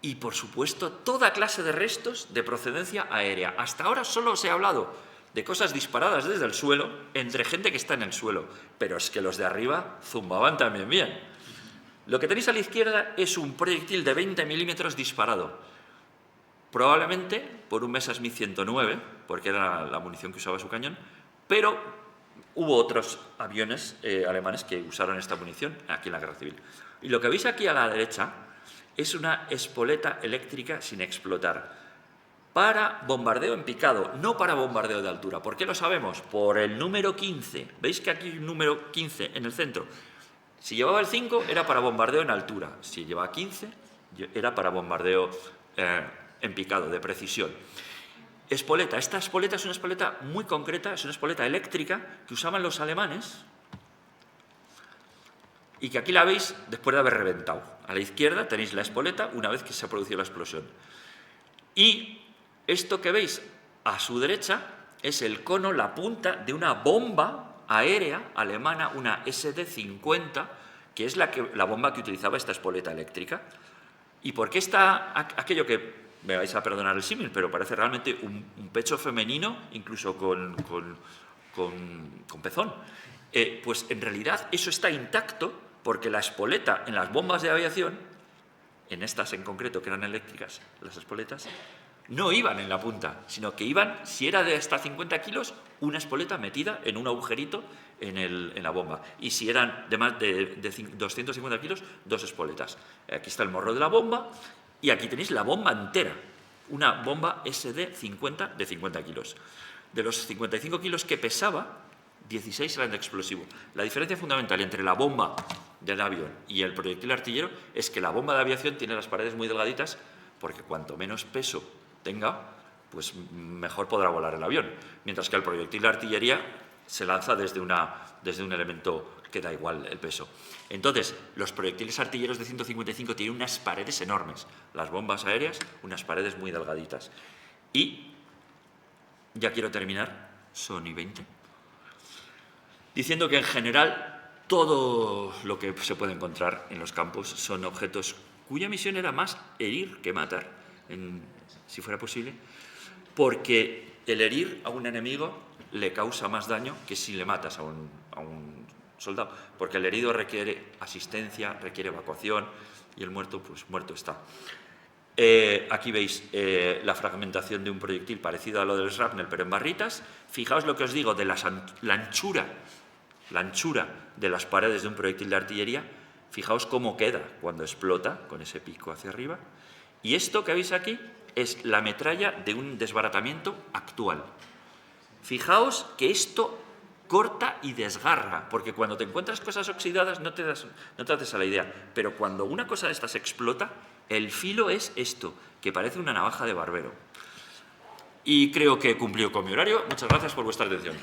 Y, por supuesto, toda clase de restos de procedencia aérea. Hasta ahora solo os he hablado de cosas disparadas desde el suelo, entre gente que está en el suelo, pero es que los de arriba zumbaban también bien. Lo que tenéis a la izquierda es un proyectil de 20 milímetros disparado, probablemente por un Messerschmitt 109, porque era la munición que usaba su cañón, pero hubo otros aviones alemanes que usaron esta munición aquí en la Guerra Civil. Y lo que veis aquí a la derecha es una espoleta eléctrica sin explotar, para bombardeo en picado, no para bombardeo de altura. ¿Por qué lo sabemos? Por el número 15. ¿Veis que aquí hay un número 15 en el centro? Si llevaba el 5 era para bombardeo en altura. Si llevaba 15 era para bombardeo en picado, de precisión. Espoleta. Esta espoleta es una espoleta muy concreta, es una espoleta eléctrica que usaban los alemanes y que aquí la veis después de haber reventado. A la izquierda tenéis la espoleta una vez que se ha producido la explosión. Y esto que veis a su derecha es el cono, la punta de una bomba aérea alemana, una SD-50, que es la bomba que utilizaba esta espoleta eléctrica. ¿Y por qué está aquello que, me vais a perdonar el símil, pero parece realmente un pecho femenino, incluso con pezón? Pues en realidad eso está intacto porque la espoleta en las bombas de aviación, en estas en concreto que eran eléctricas, las espoletas, no iban en la punta, sino que iban, si era de hasta 50 kilos, una espoleta metida en un agujerito en la bomba. Y si eran de más de 250 kilos, 2 espoletas. Aquí está el morro de la bomba y aquí tenéis la bomba entera. Una bomba SD-50 de 50 kilos. De los 55 kilos que pesaba, 16 eran de explosivo. La diferencia fundamental entre la bomba del avión y el proyectil artillero es que la bomba de aviación tiene las paredes muy delgaditas, porque cuanto menos peso tenga, pues mejor podrá volar el avión. Mientras que el proyectil de artillería se lanza desde un elemento que da igual el peso. Entonces, los proyectiles artilleros de 155 tienen unas paredes enormes. Las bombas aéreas, unas paredes muy delgaditas. Y, ya quiero terminar, son y 20, diciendo que en general todo lo que se puede encontrar en los campos son objetos cuya misión era más herir que matar, si fuera posible, porque el herir a un enemigo le causa más daño que si le matas a un soldado, porque el herido requiere asistencia, requiere evacuación y el muerto, pues muerto está. Aquí veis la fragmentación de un proyectil parecido a lo del shrapnel, pero en barritas. Fijaos lo que os digo de la anchura de las paredes de un proyectil de artillería. Fijaos cómo queda cuando explota con ese pico hacia arriba. Y esto que veis aquí es la metralla de un desbaratamiento actual. Fijaos que esto corta y desgarra, porque cuando te encuentras cosas oxidadas no te haces a la idea, pero cuando una cosa de estas explota, el filo es esto, que parece una navaja de barbero. Y creo que he cumplido con mi horario. Muchas gracias por vuestra atención.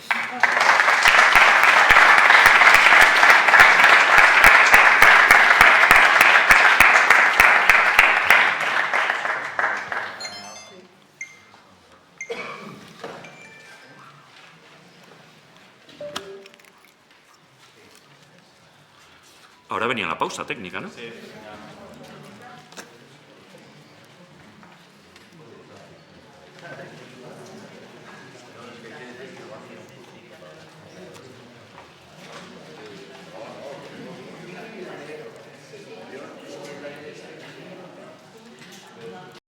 Ahora venía la pausa técnica, ¿no? Sí.